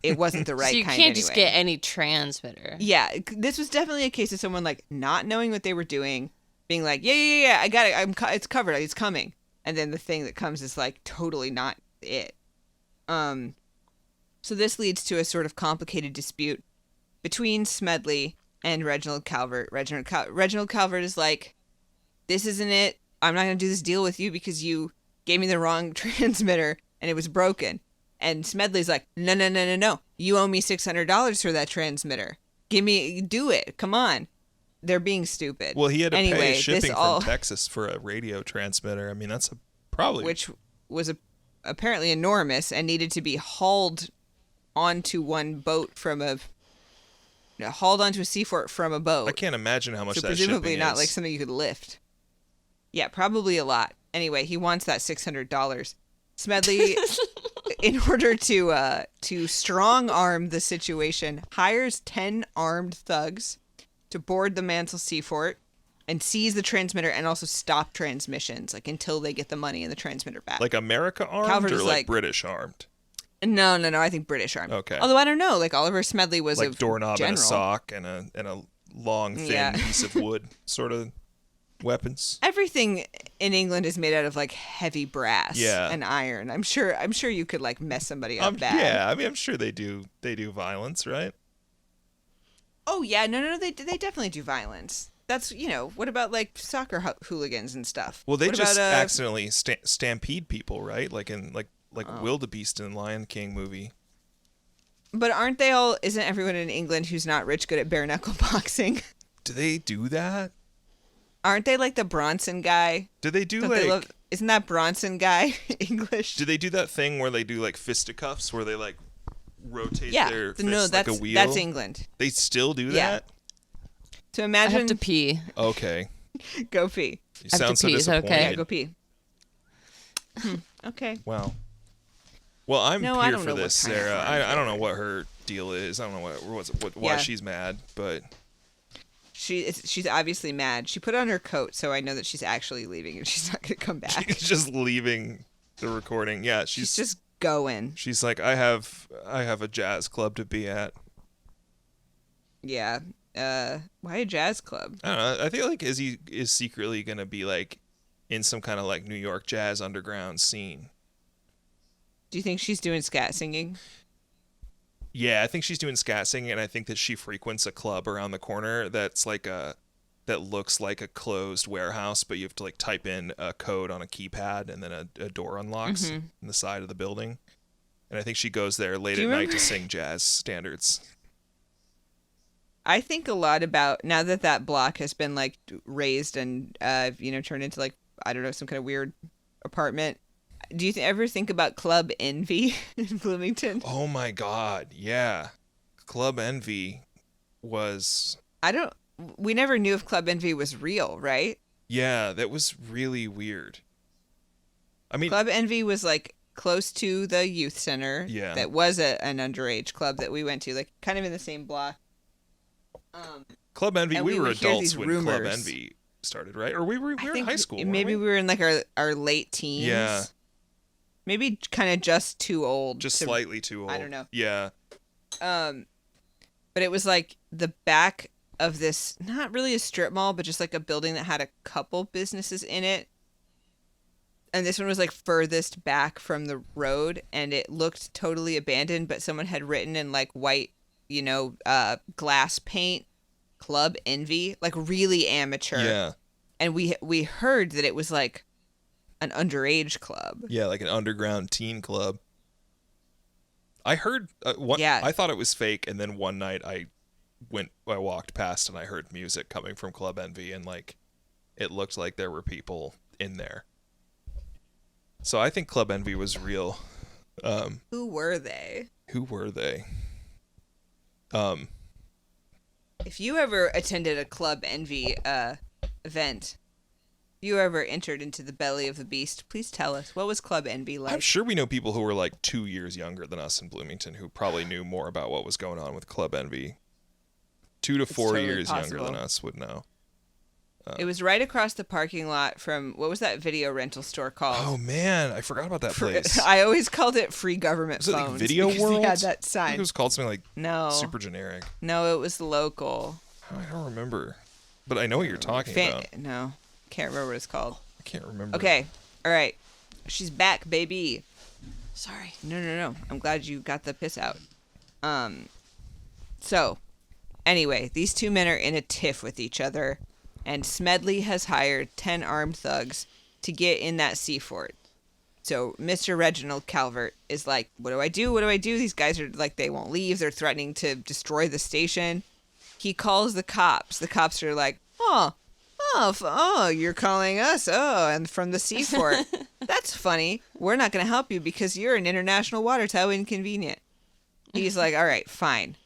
it wasn't the right so you kind can't anyway. just get any transmitter. Yeah, this was definitely a case of someone, like, not knowing what they were doing, being like, yeah, I got it. It's covered. It's coming. And then the thing that comes is, like, totally not it. So this leads to a sort of complicated dispute between Smedley and Reginald Calvert. Reginald Calvert is like, this isn't it. I'm not going to do this deal with you because you gave me the wrong transmitter and it was broken. And Smedley's like, no. You owe me $600 for that transmitter. Do it. Come on. They're being stupid. Well, he had to pay shipping from Texas for a radio transmitter. I mean, that's probably... Which was apparently enormous and needed to be hauled onto one boat hauled onto a seafort from a boat. I can't imagine how much that presumably shipping not is. Like something you could lift. Yeah, probably a lot. Anyway, he wants that $600. Smedley, in order to strong arm the situation, hires 10 armed thugs to board the Mansell Seafort and seize the transmitter and also stop transmissions, like until they get the money and the transmitter back. Like America armed Calvert or is like British armed? No. I think British armed. Okay. Although I don't know, like Oliver Smedley was like a doorknob general. and a sock and a long thin piece of wood sort of weapons. Everything in England is made out of like heavy brass Yeah. and iron. I'm sure you could like mess somebody up bad. Yeah, I mean I'm sure they do violence, right? Oh yeah, no, they definitely do violence. That's, what about like soccer hooligans and stuff? Well, they what just about, accidentally stampede people, right? Like in Wildebeest in the Lion King movie. But isn't everyone in England who's not rich good at bare knuckle boxing? Do they do that? Aren't they like the Bronson guy? Do they do isn't that Bronson guy English? Do they do that thing where they do like fisticuffs where they like rotate their fists no, like a wheel? That's England. They still do that? So imagine... I have to pee. Okay. Go pee. You sound so pee. disappointed. Okay. Yeah, go pee. Okay. Wow. Well, I'm I here don't for know this, what kind of Sarah. fun I don't know what her deal is. I don't know why she's mad, but... She's obviously mad. She put on her coat, so I know that she's actually leaving and she's not going to come back. She's just leaving the recording. Yeah, she's just going. She's like, I have a jazz club to be at. Yeah. Why a jazz club? I don't know. I feel like Izzy is secretly going to be like in some kind of like New York jazz underground scene. Do you think she's doing scat singing? Yeah, I think she's doing scat singing, and I think that she frequents a club around the corner that's like that looks like a closed warehouse, but you have to like type in a code on a keypad, and then a door unlocks in the side of the building. And I think she goes there late at night to sing jazz standards. I think a lot about, now that that block has been like raised and turned into like, I don't know, some kind of weird apartment. Do you ever think about Club Envy in Bloomington? Oh my God, yeah. Club Envy was... We never knew if Club Envy was real, right? Yeah, that was really weird. I mean... Club Envy was like close to the youth center. Yeah. That was an underage club that we went to, like kind of in the same block. Club Envy, we were adults when rumors. Club Envy started, right? Or we were in high school, maybe we were in like our late teens. Yeah. Maybe kind of just too old. Just slightly too old. I don't know. Yeah. But it was like the back of this, not really a strip mall, but just like a building that had a couple businesses in it. And this one was like furthest back from the road, and it looked totally abandoned, but someone had written in like white, glass paint, Club Envy, like really amateur. Yeah. And we heard that it was like an underage club. Yeah, like an underground teen club. I heard I thought it was fake, and then one night I walked past and I heard music coming from Club Envy, and like it looked like there were people in there. So I think Club Envy was real. Who were they? If you ever attended a Club Envy event, if you ever entered into the belly of the beast, please tell us, what was Club Envy like? I'm sure we know people who were like 2 years younger than us in Bloomington who probably knew more about what was going on with Club Envy. 2 to 4 totally years possible. younger than us would know. It was right across the parking lot from, what was that video rental store called? Oh man, I forgot about that place. I always called it Free Government Was it Phones. like Video because World? They had that I sign. think it was called something like No. super generic. No, it was local. I don't remember. But I know what you're talking about. No, can't remember what it's called. I can't remember. Okay, all right. She's back, baby. Sorry. No. I'm glad you got the piss out. So, anyway, these two men are in a tiff with each other, and Smedley has hired 10 armed thugs to get in that sea fort. So Mr. Reginald Calvert is like, what do I do? These guys are like, they won't leave. They're threatening to destroy the station. He calls the cops. The cops are like, oh, you're calling us? Oh, and from the sea fort. That's funny. We're not going to help you because you're in international waters. How inconvenient. He's like, all right, fine.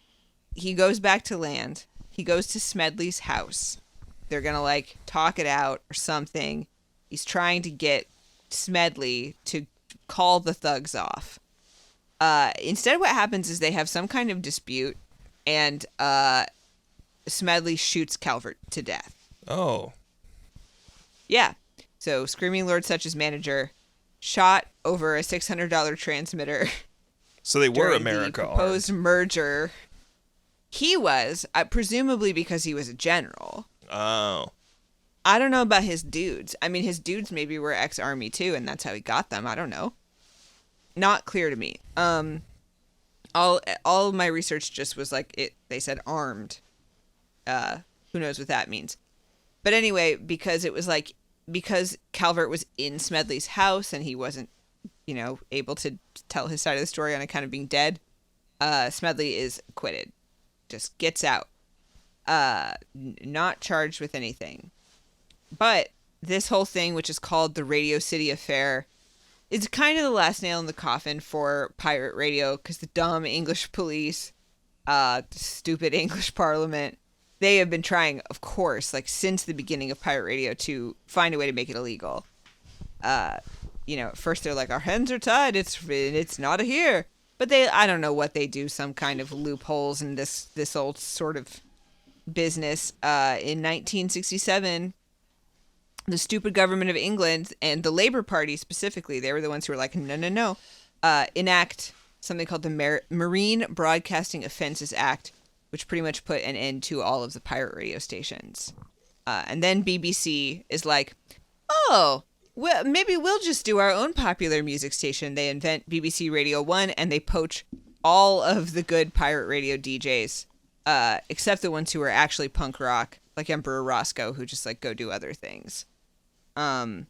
He goes back to land. He goes to Smedley's house. They're going to like talk it out or something. He's trying to get Smedley to call the thugs off. Instead, what happens is they have some kind of dispute, and Smedley shoots Calvert to death. Oh. Yeah. So Screaming Lord Sutch's manager shot over a $600 transmitter. So they were during America the proposed merger. He was, presumably because he was a general. Oh. I don't know about his dudes. I mean, his dudes maybe were ex-army too, and that's how he got them. I don't know. Not clear to me. All of my research just was like it. They said armed. Who knows what that means? But anyway, because Calvert was in Smedley's house and he wasn't, able to tell his side of the story on account of being dead, Smedley is acquitted. Just gets out. Not charged with anything. But this whole thing, which is called the Radio City Affair, is kind of the last nail in the coffin for pirate radio, because the dumb English police, the stupid English Parliament, they have been trying, of course, like since the beginning of pirate radio, to find a way to make it illegal. At first they're like, our hands are tied, it's not here. But I don't know what they do, some kind of loopholes in this old sort of business. In 1967, the stupid government of England and the Labour Party specifically, they were the ones who were like, no, enact something called the Marine Broadcasting Offences Act, which pretty much put an end to all of the pirate radio stations. And then BBC is like, oh, well, maybe we'll just do our own popular music station. They invent BBC Radio 1 and they poach all of the good pirate radio DJs, except the ones who are actually punk rock, like Emperor Roscoe, who just like go do other things. And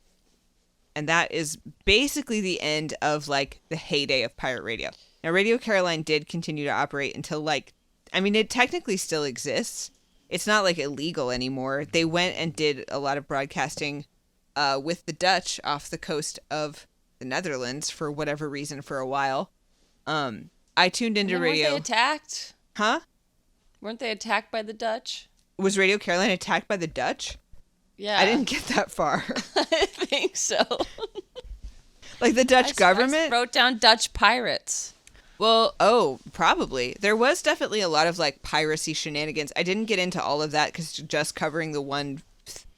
that is basically the end of like the heyday of pirate radio. Now, Radio Caroline did continue to operate until like, I mean, it technically still exists. It's not like illegal anymore. They went and did a lot of broadcasting with the Dutch off the coast of the Netherlands for whatever reason for a while. I tuned into radio. Weren't they attacked? Huh? Weren't they attacked by the Dutch? Was Radio Caroline attacked by the Dutch? Yeah. I didn't get that far. I think so. Like the Dutch government? I wrote down Dutch pirates. Well, probably. There was definitely a lot of like piracy shenanigans. I didn't get into all of that because just covering the one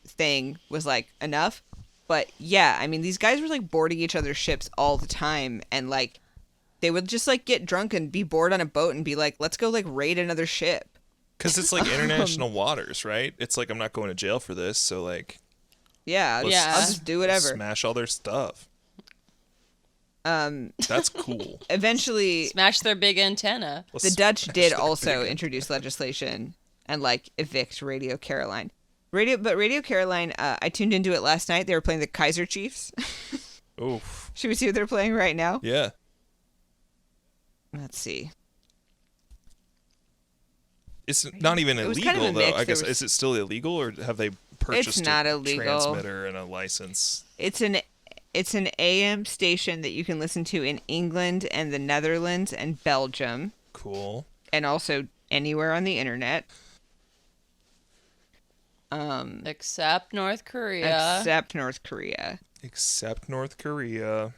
thing was like enough. But yeah, I mean, these guys were like boarding each other's ships all the time, and like they would just like get drunk and be bored on a boat and be like, let's go like raid another ship. Because it's like international waters, right? It's like, I'm not going to jail for this, so like... Yeah, I'll just do whatever. Smash all their stuff. That's cool. Eventually... Smash their big antenna. The Dutch did also introduce legislation and like evict Radio Caroline. Radio Caroline, I tuned into it last night. They were playing the Kaiser Chiefs. Oof. Should we see what they're playing right now? Yeah. Let's see. It's not even illegal, kind of a though. mix. I guess, is it still illegal, or have they purchased It's not a illegal. transmitter and a license? It's an AM station that you can listen to in England and the Netherlands and Belgium. Cool. And also anywhere on the internet. Except North Korea. Except North Korea. Except North Korea.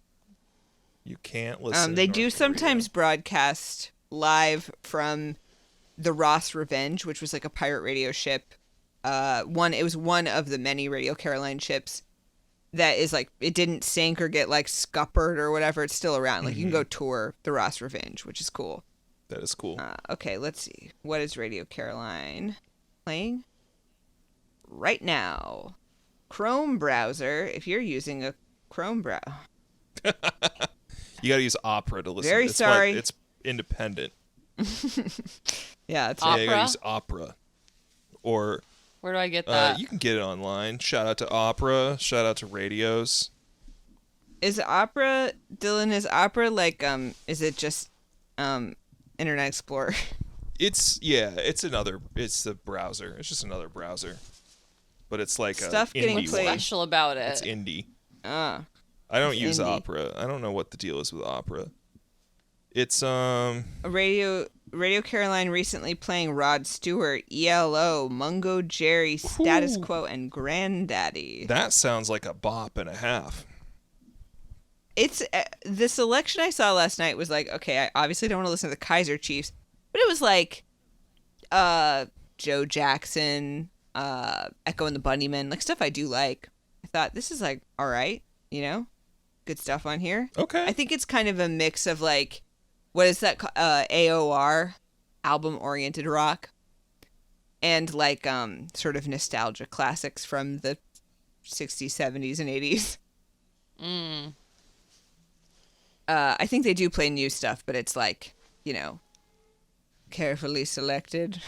You can't listen. They to do North sometimes Korea. broadcast live from the Ross Revenge, which was like a pirate radio ship. It was one of the many Radio Caroline ships that is like, it didn't sink or get like scuppered or whatever. It's still around. Like you can go tour the Ross Revenge, which is cool. That is cool. Okay, let's see. What is Radio Caroline playing right now? Chrome browser. If you're using a Chrome browser. You got to use Opera to listen. Very sorry. It's independent. Yeah, it's Yeah, you got to Opera? use Opera. Or Where do I get that? you can get it online. Shout out to Opera. Shout out to radios. Is Opera, Dylan, is Opera like, is it just Internet Explorer? It's the browser. It's just another browser. But it's like Stuff a getting indie played. one. Special about it. It's indie. Ah. I don't use indie. Opera. I don't know what the deal is with Opera. It's Radio Caroline recently playing Rod Stewart, ELO, Mungo Jerry, Status Quo, and Granddaddy. that sounds like a bop and a half. It's the selection I saw last night was like, okay, I obviously don't want to listen to the Kaiser Chiefs, but it was like Joe Jackson, Echo and the Bunnymen, like stuff I do like. I thought this is like all right, good stuff on here. Okay. I think it's kind of a mix of like, what is that? AOR, album-oriented rock, and like sort of nostalgia classics from the 60s, 70s, and 80s. I think they do play new stuff, but it's like, carefully selected.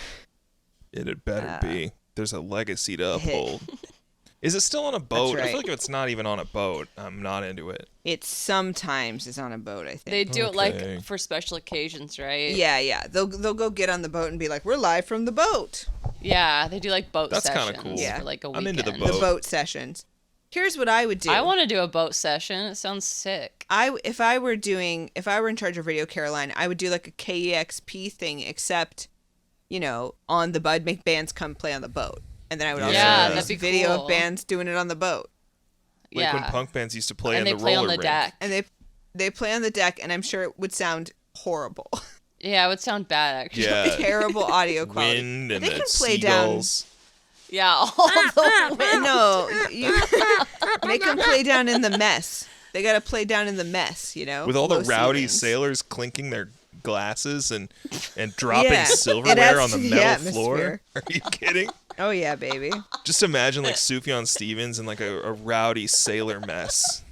It had better be. There's a legacy to uphold. Is it still on a boat? right. I feel like if it's not even on a boat, I'm not into it. It sometimes is on a boat, I think. They do it Okay. like for special occasions, right? Yeah. They'll go get on the boat and be like, we're live from the boat. Yeah, they do like boat That's kinda sessions cool. Yeah. for like a I'm weekend. into the The boat. boat sessions. Here's what I would do. I want to do a boat session. It sounds sick. If I were in charge of Radio Caroline, I would do like a KEXP thing, except, on the boat, make bands come play on the boat. And then I would also Yeah, release that'd be video cool. of bands doing it on the boat. Like yeah. when punk bands used to play and in they the play roller on the rink. deck. And they play on the deck, and I'm sure it would sound horrible. Yeah, it would sound bad actually. Yeah. Terrible audio quality. Wind and They the can play seagulls. Yeah, all the wind. No, you make them play down in the mess. They got to play down in the mess, With all the Low rowdy ceilings. sailors clinking their glasses and dropping Yeah, it silverware adds on the to the metal floor. atmosphere. Are you kidding? Oh yeah, baby. Just imagine like Sufjan Stevens in like a rowdy sailor mess.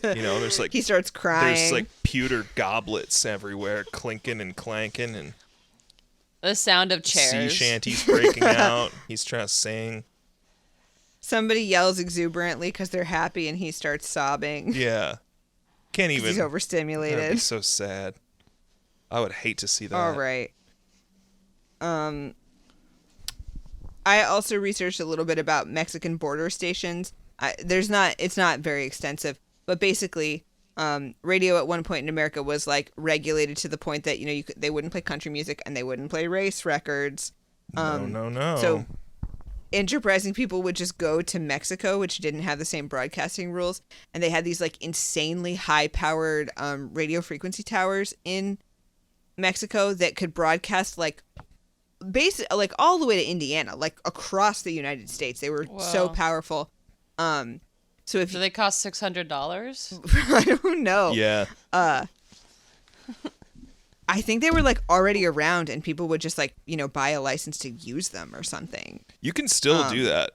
There's like he starts crying. There's like pewter goblets everywhere, clinking and clanking, and the sound of chairs. Sea shanties breaking out. He's trying to sing. Somebody yells exuberantly because they're happy, and he starts sobbing. Yeah, can't even. He's overstimulated. That'd be so sad. I would hate to see that. All right. I also researched a little bit about Mexican border stations. It's not very extensive, but basically, radio at one point in America was like regulated to the point that they wouldn't play country music and they wouldn't play race records. No. So enterprising people would just go to Mexico, which didn't have the same broadcasting rules, and they had these like insanely high-powered radio frequency towers in Mexico that could broadcast like all the way to Indiana, like across the United States. They were so powerful. So if do they cost $600? I don't know. Yeah. I think they were like already around, and people would just like buy a license to use them or something. You can still do that.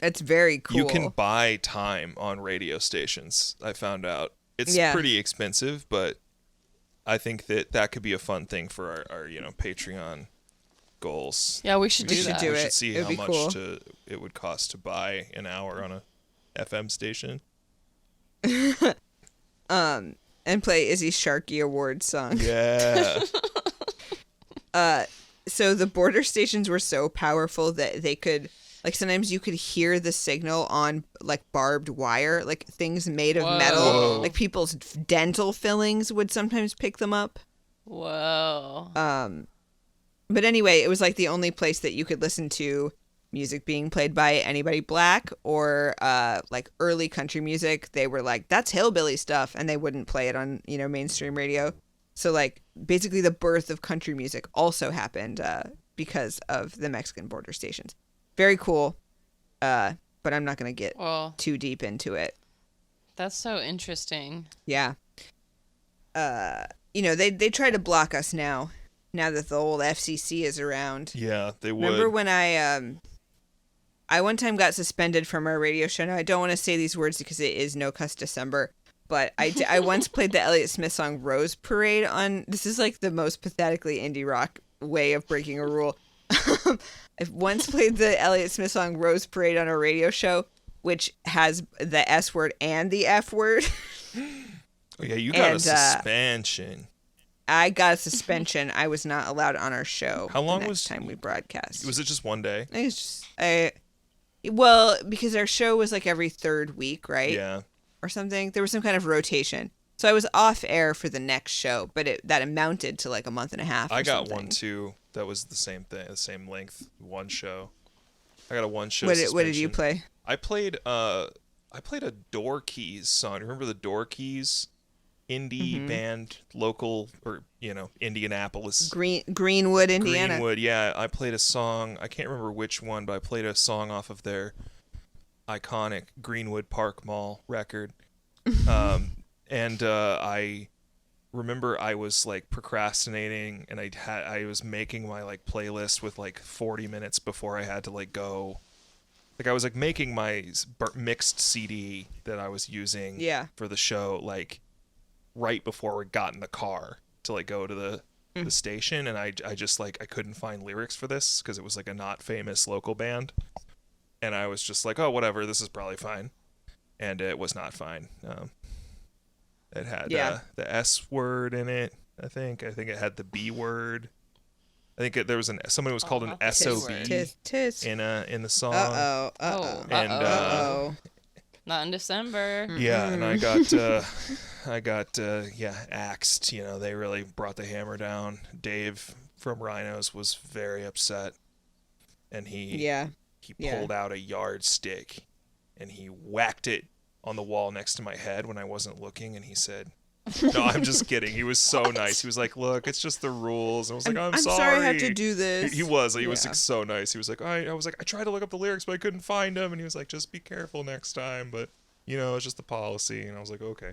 It's very cool. You can buy time on radio stations. I found out it's pretty expensive, but I think that could be a fun thing for our Patreon goals. Yeah, we should do that. We should see It'd how be much cool. it would cost to buy an hour on a FM station. And play Izzy Sharkey Awards song. Yeah. So the border stations were so powerful that they could, like, sometimes you could hear the signal on like barbed wire, like things made of metal. Whoa. Like people's dental fillings would sometimes pick them up. Whoa. But anyway, it was like the only place that you could listen to music being played by anybody black or like early country music. They were like, that's hillbilly stuff, and they wouldn't play it on mainstream radio. So like basically the birth of country music also happened because of the Mexican border stations. Very cool, but I'm not gonna get too deep into it. That's so interesting. Yeah. They try to block us now that the old FCC is around. Yeah, they would. Remember when I one time got suspended from our radio show. Now, I don't want to say these words because it is No Cuss December, but I once played the Elliott Smith song Rose Parade on, this is like the most pathetically indie rock way of breaking a rule. I once played the Elliott Smith song Rose Parade on a radio show, which has the S word and the F word. Oh, yeah, you got a suspension. I got a suspension. I was not allowed on our show. How long the next was time we broadcast? Was it just one day? It's just well, because our show was like every third week, right? Yeah. Or something. There was some kind of rotation. So I was off air for the next show, but that amounted to like a month and a half. I got one too. That was the same thing, the same length. One show. I got a one show. What did you play? I played a Door Keys song. Remember the Door Keys? Indie band, local, or Indianapolis, Greenwood, Indiana. Greenwood, yeah. I played a song. I can't remember which one, but I played a song off of their iconic Greenwood Park Mall record. And I remember I was like procrastinating, and I was making my like playlist with like 40 minutes before I had to like go. Like I was like making my mixed CD that I was using for the show, like right before we got in the car to like go to the station, and I just like I couldn't find lyrics for this because it was like a not famous local band, and I was just like, oh whatever, this is probably fine, and it was not fine. It had the S word in it. I think it had the B word. I think there was somebody was called an SOB in the song. Uh-oh. Not in December. Yeah, and I got axed. They really brought the hammer down. Dave from Rhinos was very upset, and he pulled out a yardstick, and he whacked it on the wall next to my head when I wasn't looking, and he said, no, I'm just kidding. He was so nice. He was like, look, it's just the rules. I was like, I'm sorry. I had to do this. He was like so nice. He was like, I was like, I tried to look up the lyrics, but I couldn't find them. And he was like, just be careful next time. But, it's just the policy. And I was like, okay.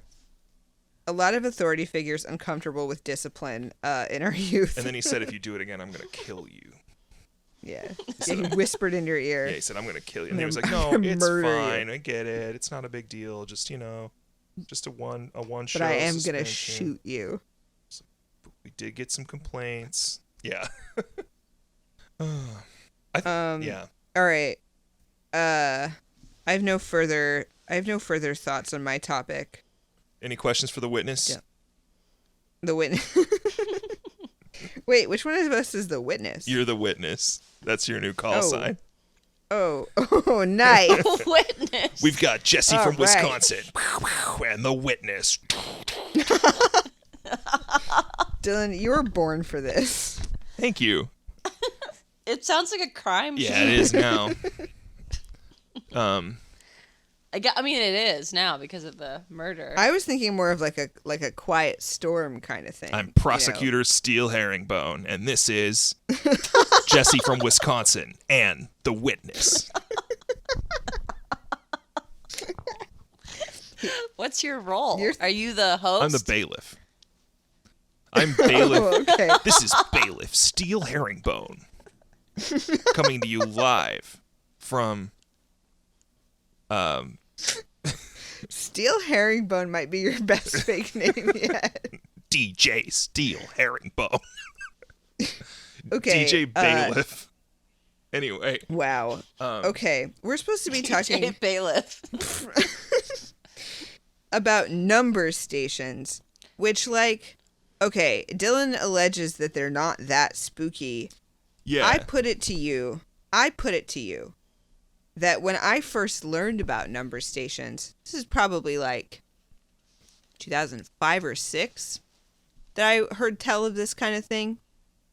A lot of authority figures uncomfortable with discipline in our youth. And then he said, if you do it again, I'm going to kill you. Yeah. He whispered in your ear. Yeah, he said, I'm going to kill you. And he was like, no, it's fine. I get it. It's not a big deal. Just, just a one show. But I am going to shoot you. So we did get some complaints. Yeah. Yeah. All right. I have no further thoughts on my topic. Any questions for the witness? Yeah. The witness. Wait, which one of us is the witness? You're the witness. That's your new call sign. Oh, nice. Witness. We've got Jesse from Wisconsin. And the witness. Dylan, you were born for this. Thank you. It sounds like a crime scene. Yeah, it is now. I mean, it is now because of the murder. I was thinking more of like a quiet storm kind of thing. I'm prosecutor Steel Herringbone, and this is Jesse from Wisconsin and the witness. What's your role? Are you the host? I'm the bailiff. I'm bailiff. Oh, okay. This is bailiff Steel Herringbone coming to you live from Steel Herringbone might be your best fake name yet. DJ Steel Herringbone. Okay. DJ Bailiff. Anyway. Wow. Okay. We're supposed to be talking DJ Bailiff. about number stations, which okay, Dylan alleges that they're not that spooky. Yeah. I put it to you that when I first learned about number stations, this is probably 2005 or 6 that I heard tell of this kind of thing.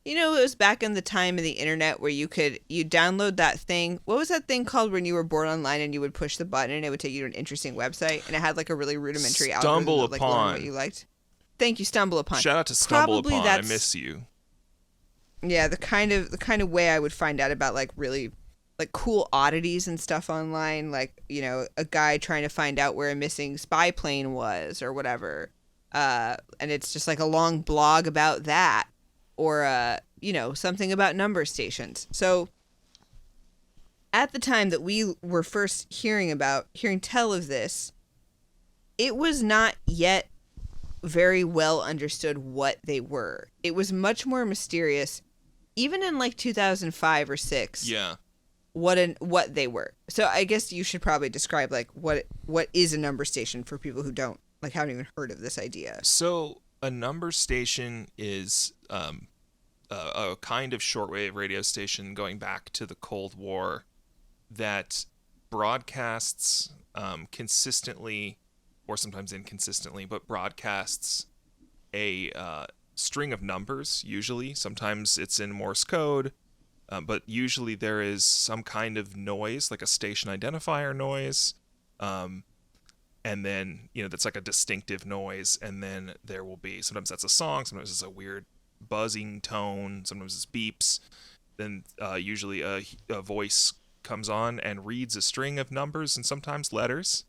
It was back in the time of the internet where you download that thing. What was that thing called when you were bored online and you would push the button and it would take you to an interesting website and it had a really rudimentary algorithm of learning what you liked? Thank you, Stumble Upon. Shout out to Stumble Probably Upon. I miss you. Yeah, the kind of way I would find out about really cool oddities and stuff online, a guy trying to find out where a missing spy plane was or whatever. And it's just a long blog about that, or something about number stations. So at the time that we were first hearing tell of this, it was not yet very well understood what they were. It was much more mysterious, even in 2005 or 6. Yeah. What they were. So I guess you should probably describe what is a number station for people who haven't even heard of this idea. So a number station is a kind of shortwave radio station going back to the Cold War that broadcasts consistently, or sometimes inconsistently, but broadcasts a string of numbers. Usually, sometimes it's in Morse code. But usually there is some kind of noise, like a station identifier noise, and then, that's a distinctive noise, and then there will be, sometimes that's a song, sometimes it's a weird buzzing tone, sometimes it's beeps, then usually a voice comes on and reads a string of numbers and sometimes letters,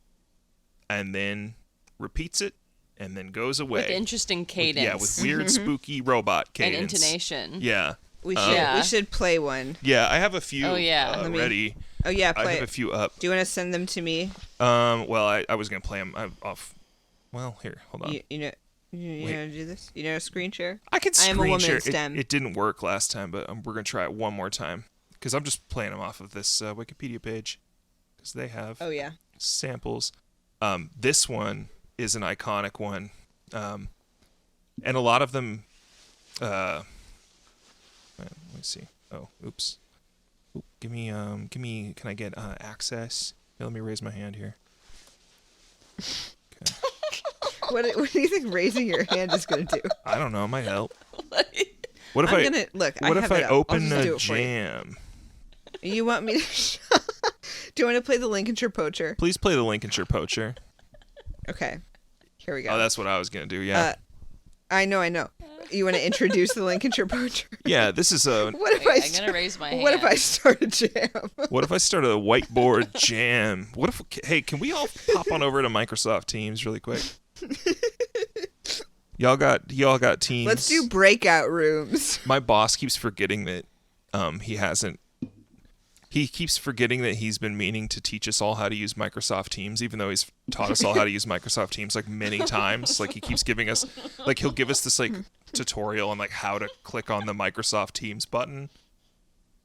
and then repeats it, and then goes away. With interesting cadence. With weird, spooky robot cadence. And intonation. Yeah. We should play one. Yeah, I have a few ready. Oh yeah, play I have a few up. Do you want to send them to me? Well, I was gonna play them. I'm off. Well, here, hold on. You know how to do this? You know how to screen share? I can screen am a woman share. in STEM. It didn't work last time, but we're gonna try it one more time because I'm just playing them off of this Wikipedia page because they have samples. This one is an iconic one, and a lot of them. Let me see. Oh, oops. Oop, give me. Can I get access? Here, let me raise my hand here. Okay. What do you think raising your hand is gonna do? I don't know. It might help. What if What if I open a jam? You want me to? Do you want to play the Lincolnshire Poacher? Please play the Lincolnshire Poacher. Okay. Here we go. Oh, that's what I was gonna do. Yeah. I know. You want to introduce the Lincolnshire Poacher? Yeah, this is a. I'm gonna raise my hand. What if I start a jam? What if I start a whiteboard jam? What if? Hey, can we all pop on over to Microsoft Teams really quick? Y'all got Teams. Let's do breakout rooms. My boss keeps forgetting that he hasn't He keeps forgetting that he's been meaning to teach us all how to use Microsoft Teams, even though he's taught us all how to use Microsoft Teams like many times. Like he keeps giving us, like he'll give us this like tutorial on like how to click on the Microsoft Teams button.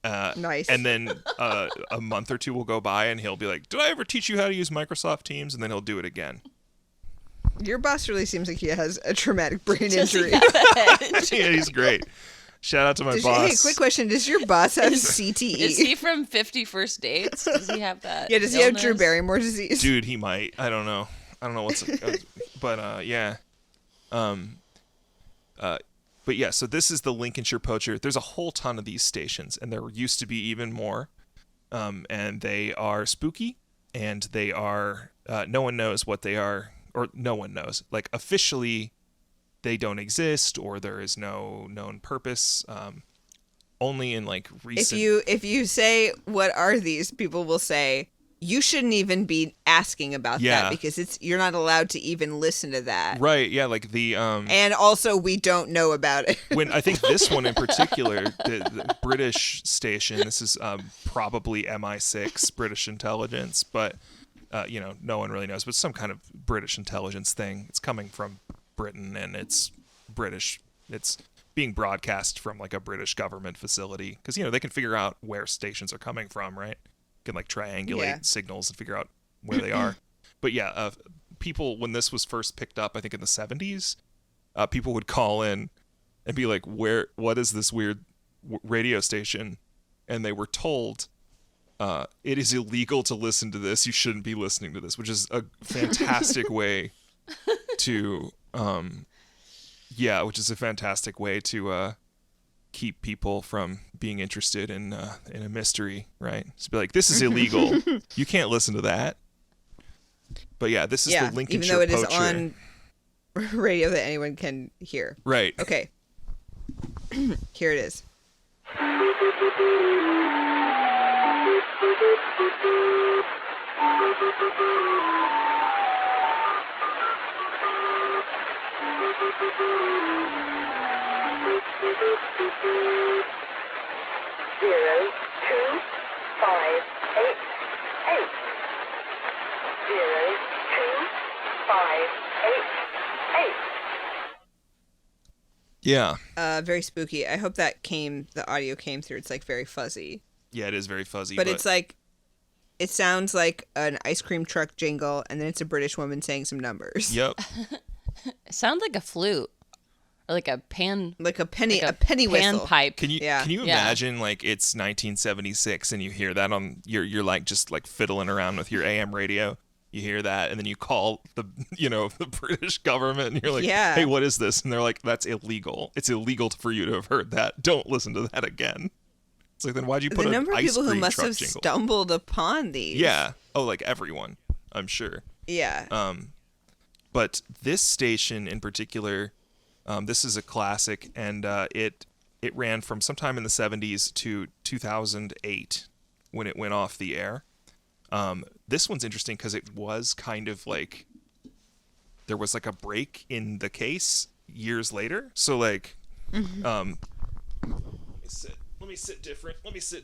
Nice. And then a month or two will go by and he'll be like, "Did I ever teach you how to use Microsoft Teams?" And then he'll do it again. Your boss really seems like he has a traumatic brain injury. Yeah, he's great. Shout out to my boss. Hey, quick question. Does your boss have CTE? Is he from 50 First Dates? Does he have that? Yeah, does he have Drew Barrymore disease? Dude, he might. I don't know what's but yeah. But yeah, so this is the Lincolnshire Poacher. There's a whole ton of these stations, and there used to be even more. And they are spooky, and they are no one knows what they are, or no one knows. Like officially they don't exist, or there is no known purpose. Only in like recent. If you say what are these, people will say you shouldn't even be asking about that because you're not allowed to even listen to that. Right? Yeah, like the. And also, we don't know about it. When I think this one in particular, the British station. This is probably MI6, British intelligence, but no one really knows. But some kind of British intelligence thing. It's coming from Britain, and it's British. It's being broadcast from like a British government facility because they can figure out where stations are coming from, right? Can like triangulate signals and figure out where they are. But yeah, people, when this was first picked up, I think in the 70s, people would call in and be like, what is this weird radio station? And they were told, it is illegal to listen to this. You shouldn't be listening to this, which is a fantastic way to, keep people from being interested in a mystery, right? Just be like, this is illegal. You can't listen to that. But yeah, this is the Lincolnshire Poacher. Even though it is on radio that anyone can hear. Right. Okay. Here it is. 02588. 02588. Yeah. Very spooky. I hope the audio came through. It's like very fuzzy. Yeah, it is very fuzzy. But it's like, it sounds like an ice cream truck jingle, and then it's a British woman saying some numbers. Yep. It sounds like a flute. Or like a penny whistle. Pipe. Can you imagine like it's 1976 and you hear that on you're like just like fiddling around with your AM radio. You hear that and then you call the the British government and you're like, hey, what is this? And they're like, that's illegal. It's illegal for you to have heard that. Don't listen to that again. It's like, then why'd you put an ice cream truck jingle? The number of people who must have stumbled upon these. Yeah. Oh, like everyone, I'm sure. Yeah. But this station in particular. This is a classic, and it ran from sometime in the 70s to 2008 when it went off the air. This one's interesting because it was kind of like there was like a break in the case years later. So like, let me sit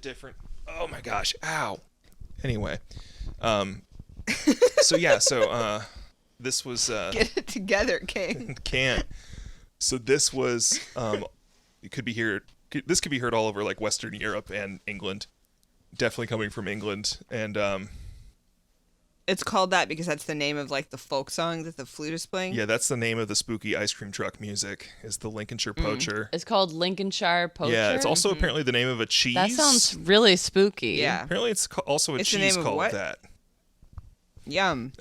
different. Oh my gosh, ow. Anyway, this was get it together, King. Can't. So this was, it could be heard. This could be heard all over like Western Europe and England. Definitely coming from England, and it's called that because that's the name of like the folk song that the flute is playing. Yeah, that's the name of the spooky ice cream truck music. Is the Lincolnshire Poacher? It's called Lincolnshire Poacher. Yeah, it's also apparently the name of a cheese. That sounds really spooky. Yeah, apparently it's also a cheese called that. Yum.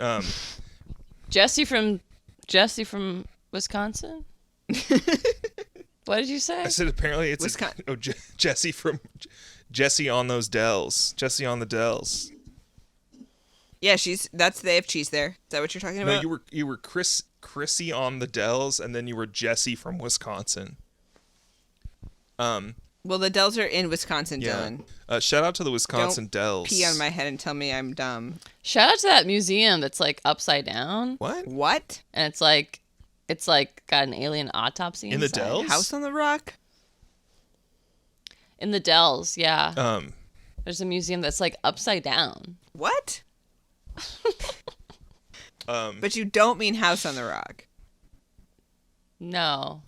Jesse from Wisconsin. What did you say? I said apparently it's Jesse from Jesse on those Dells. Jesse on the Dells. Yeah, they have cheese there. Is that what you're talking about? No, you were Chrissy on the Dells, and then you were Jesse from Wisconsin. Well, the Dells are in Wisconsin, Dylan. Shout out to the Wisconsin Don't Dells. Pee on my head and tell me I'm dumb. Shout out to that museum that's like upside down. What? And it's like got an alien autopsy in inside. The Dells. House on the Rock. In the Dells, yeah. There's a museum that's like upside down. What? But you don't mean House on the Rock. No.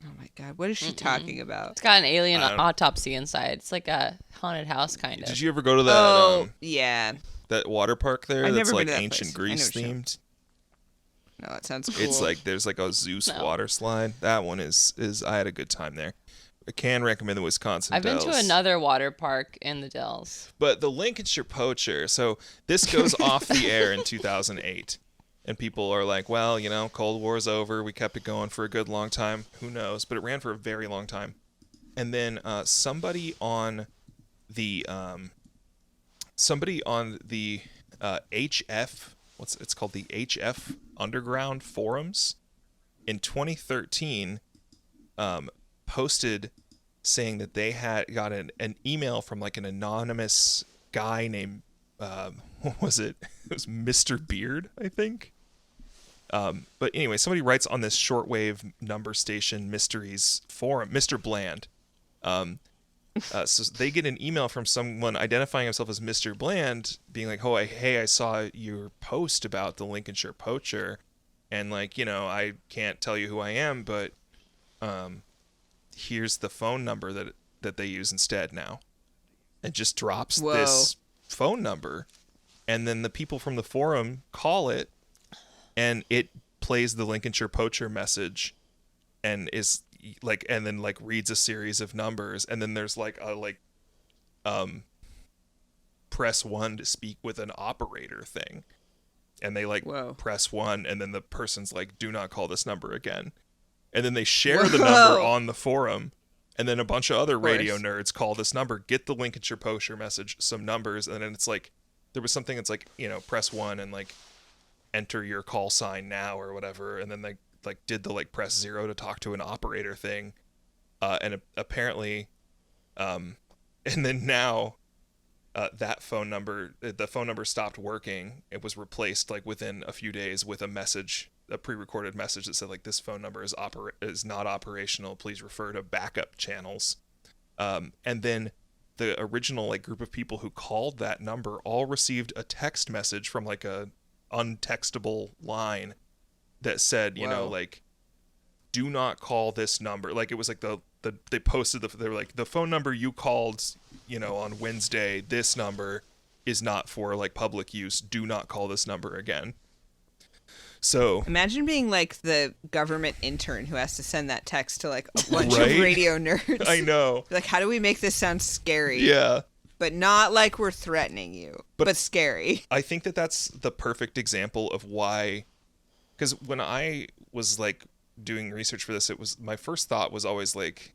Oh my God, what is she talking about? It's got an alien autopsy inside. It's like a haunted house kind of. Did you ever go to that? Oh, yeah. That water park there I've that's never like been to that ancient place. Greece themed. No, it sounds cool. It's like there's like a Zeus water slide. That one is I had a good time there. I can recommend the Wisconsin I've Dells. been to another water park in the Dells. But the Lincolnshire Poacher, so this goes off the air in 2008. And people are like, well, you know, Cold War's over. We kept it going for a good long time. Who knows? But it ran for a very long time. And then somebody on the HF, it's called the HF Underground Forums in 2013 posted saying that they had got an email from like an anonymous guy named what was it? It was Mr. Beard, I think. But anyway, somebody writes on this shortwave number station mysteries forum, Mr. Bland. So they get an email from someone identifying himself as Mr. Bland, being like, "Oh, hey, I saw your post about the Lincolnshire Poacher, and like, you know, I can't tell you who I am, but here's the phone number that they use instead now," and just drops this phone number, and then the people from the forum call it, and it plays the Lincolnshire Poacher message, and is like, and then like reads a series of numbers, and then there's like a press 1 to speak with an operator thing, and they like press 1, and then the person's like, do not call this number again, and then they share the number on the forum, and then a bunch of other radio nerds call this number, get the Lincolnshire Poacher message, some numbers, and then it's like there was something that's like, you know, press 1 and like enter your call sign now or whatever, and then they like did the like press 0 to talk to an operator thing, and apparently and then now that phone number, the phone number stopped working. It was replaced like within a few days with a message, a pre-recorded message that said like, this phone number is not operational, please refer to backup channels. And then the original like group of people who called that number all received a text message from like a untextable line that said, you know, like, do not call this number. Like, it was like they posted they were like, the phone number you called, you know, on Wednesday, this number is not for like public use. Do not call this number again. So imagine being like the government intern who has to send that text to like a bunch of radio nerds. I know. Like, how do we make this sound scary? Yeah. But not like we're threatening you, but scary. I think that's the perfect example of why, because when I was like doing research for this, it was, my first thought was always like,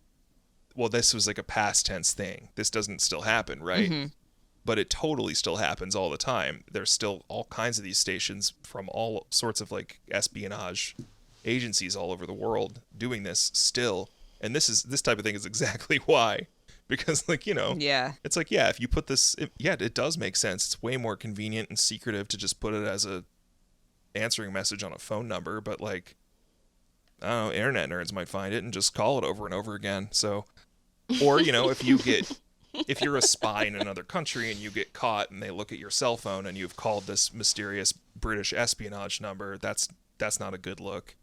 well, this was like a past tense thing. This doesn't still happen, right? Mm-hmm. But it totally still happens all the time. There's still all kinds of these stations from all sorts of like espionage agencies all over the world doing this still. And this type of thing is exactly why. Because, like, you know, it's like, if you put this, it does make sense. It's way more convenient and secretive to just put it as a answering message on a phone number. But, like, I don't know, internet nerds might find it and just call it over and over again. So, or, you know, if you're a spy in another country and you get caught and they look at your cell phone and you've called this mysterious British espionage number, that's not a good look,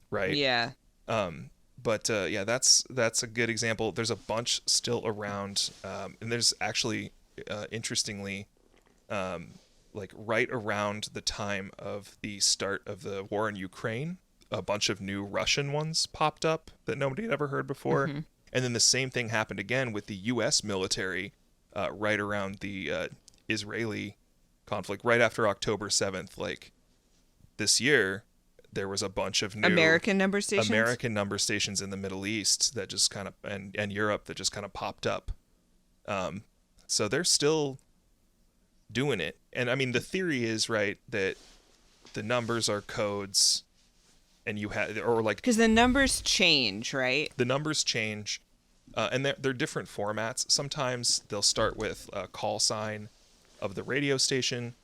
right? Yeah. But that's a good example. There's a bunch still around, and there's actually, interestingly, like right around the time of the start of the war in Ukraine, a bunch of new Russian ones popped up that nobody had ever heard before. Mm-hmm. And then the same thing happened again with the U.S. military right around the Israeli conflict, right after October 7th, like this year. There was a bunch of new American number stations in the Middle East that just kind of, and Europe that just kind of popped up. So they're still doing it. And I mean, the theory is, right, that the numbers are codes and you have, or like, because the numbers change, right? The numbers change, and they're different formats. Sometimes they'll start with a call sign of the radio station,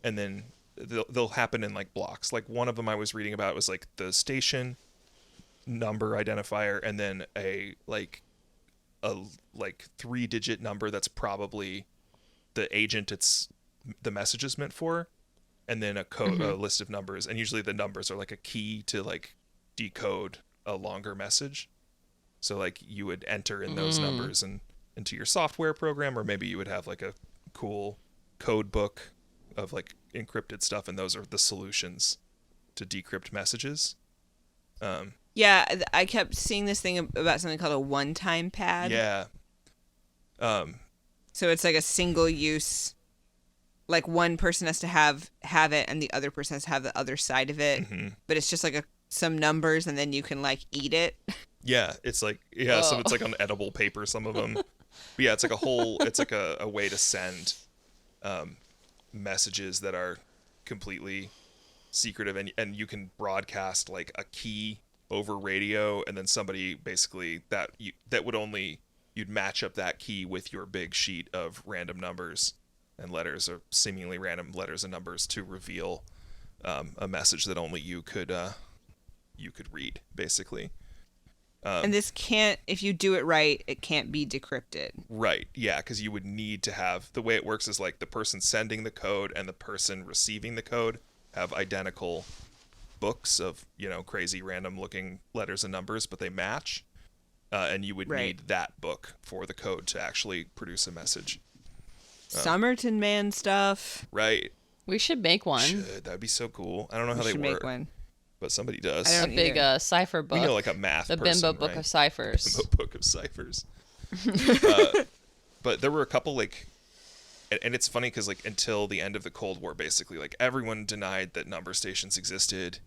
and then they'll happen in like blocks. Like one of them I was reading about was like the station number identifier, and then a like like 3-digit number that's probably the agent the message is meant for, and then a code, a list of numbers, and usually the numbers are like a key to like decode a longer message. So like you would enter in those numbers and into your software program, or maybe you would have like a cool code book of like encrypted stuff, and those are the solutions to decrypt messages. Yeah, I kept seeing this thing about something called a one-time pad. Yeah. So it's like a single use, like one person has to have it and the other person has to have the other side of it. But it's just like some numbers, and then you can like eat it. Yeah, it's like some it's like on edible paper, some of them. But yeah, it's like it's like a way to send messages that are completely secretive, and you can broadcast like a key over radio, and then somebody basically that would only, you'd match up that key with your big sheet of random numbers and letters, or seemingly random letters and numbers, to reveal a message that only you could read, basically. And this can't, if you do it right, it can't be decrypted. Right, yeah, because you would need to have, the way it works is like the person sending the code and the person receiving the code have identical books of, crazy random looking letters and numbers, but they match. And you would need that book for the code to actually produce a message. Somerton Man stuff. Right. We should make one. That'd be so cool. I don't know how they work. Make one. But somebody does. A big cipher book. We know, like a math the person, Bimbo book of ciphers. Bimbo book of ciphers. But there were a couple, like, and it's funny because like until the end of the Cold War, basically, like everyone denied that number stations existed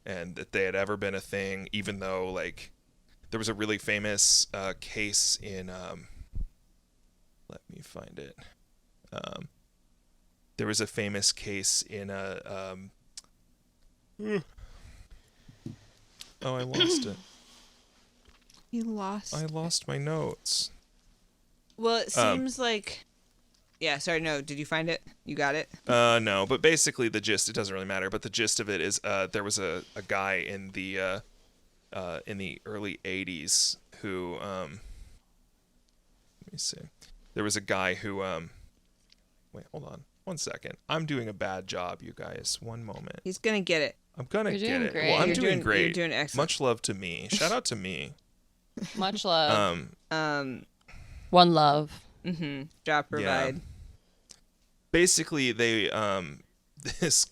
and that they had ever been a thing, even though like there was a really famous case in let me find it. There was a famous case in a oh, I lost it. You lost. I lost my notes. Well, it seems like. Yeah, sorry, no. Did you find it? You got it? No, but basically the gist, it doesn't really matter, but the gist of it is there was a guy in the early 80s who let me see. There was a guy who wait, hold on. 1 second. I'm doing a bad job, you guys. One moment. He's going to get it. I'm going to get it. Great. Well, I'm doing great. You're doing excellent. Much love to me. Shout out to me. Much love. One love. Job provide. Yeah. Basically, they this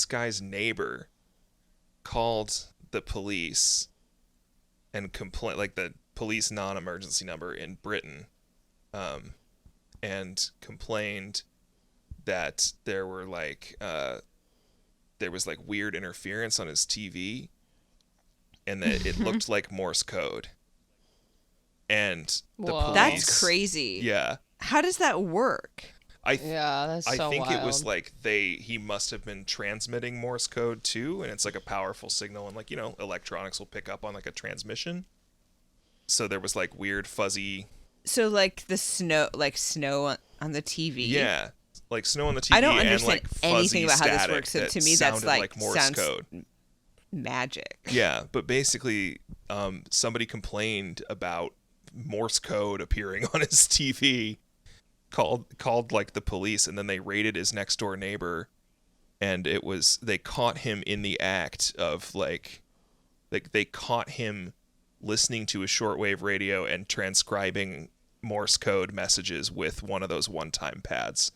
guy's neighbor called the police and complained, like the police non-emergency number in Britain, and complained that there was like weird interference on his TV, and that it looked like Morse code. And the police, that's crazy. Yeah. How does that work? I so think wild. It was like he must have been transmitting Morse code too, and it's like a powerful signal, and like, electronics will pick up on like a transmission. So there was like weird fuzzy. So like snow on the TV. Yeah, like snow on the TV. I don't and understand like fuzzy anything about how this works. So that to me, that's like Morse sounds code. Magic. Yeah, but basically, somebody complained about Morse code appearing on his TV, called like the police, and then they raided his next door neighbor, and they caught him in the act of like they caught him listening to a shortwave radio and transcribing Morse code messages with one of those one-time pads.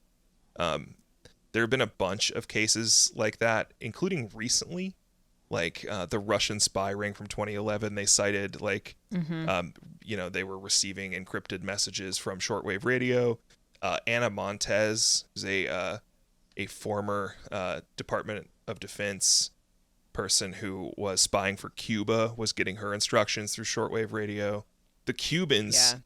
There have been a bunch of cases like that, including recently. Like the Russian spy ring from 2011, they cited like, they were receiving encrypted messages from shortwave radio. Ana Montez, who's a former Department of Defense person who was spying for Cuba, was getting her instructions through shortwave radio. The Cubans,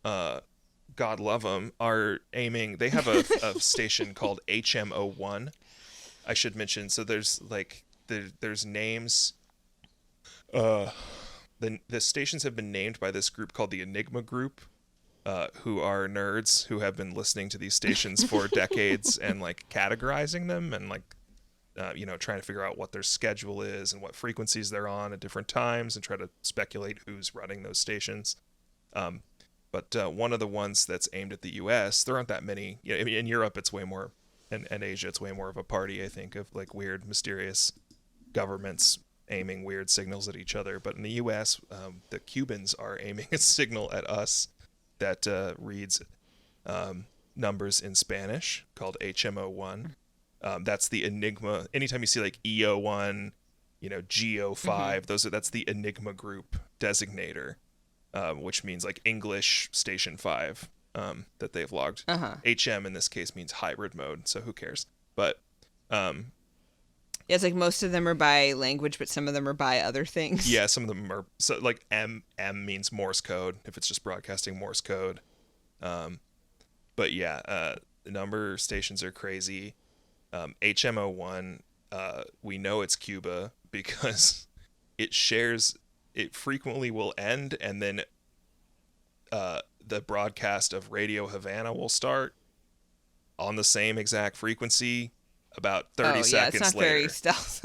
God love them, are aiming. They have a station called HM01. I should mention. So there's like. There's names. The stations have been named by this group called the Enigma Group, who are nerds who have been listening to these stations for decades and like categorizing them and like trying to figure out what their schedule is and what frequencies they're on at different times and try to speculate who's running those stations. But one of the ones that's aimed at the U.S., there aren't that many. In Europe, it's way more, and Asia, it's way more of a party, I think, of like weird, mysterious governments aiming weird signals at each other. But in the U.S., the Cubans are aiming a signal at us that reads numbers in Spanish called HMO1. That's the Enigma. Anytime you see like E105, G05, that's the Enigma group designator, which means like English Station 5 that they've logged. HM in this case means hybrid mode, so who cares? But it's like most of them are by language, but some of them are by other things. Yeah, some of them are. So like M means Morse code if it's just broadcasting Morse code. But yeah, the number stations are crazy. HMO1, we know it's Cuba because it frequently will end, and then the broadcast of Radio Havana will start on the same exact frequency about 30 seconds it's not later. very stealth.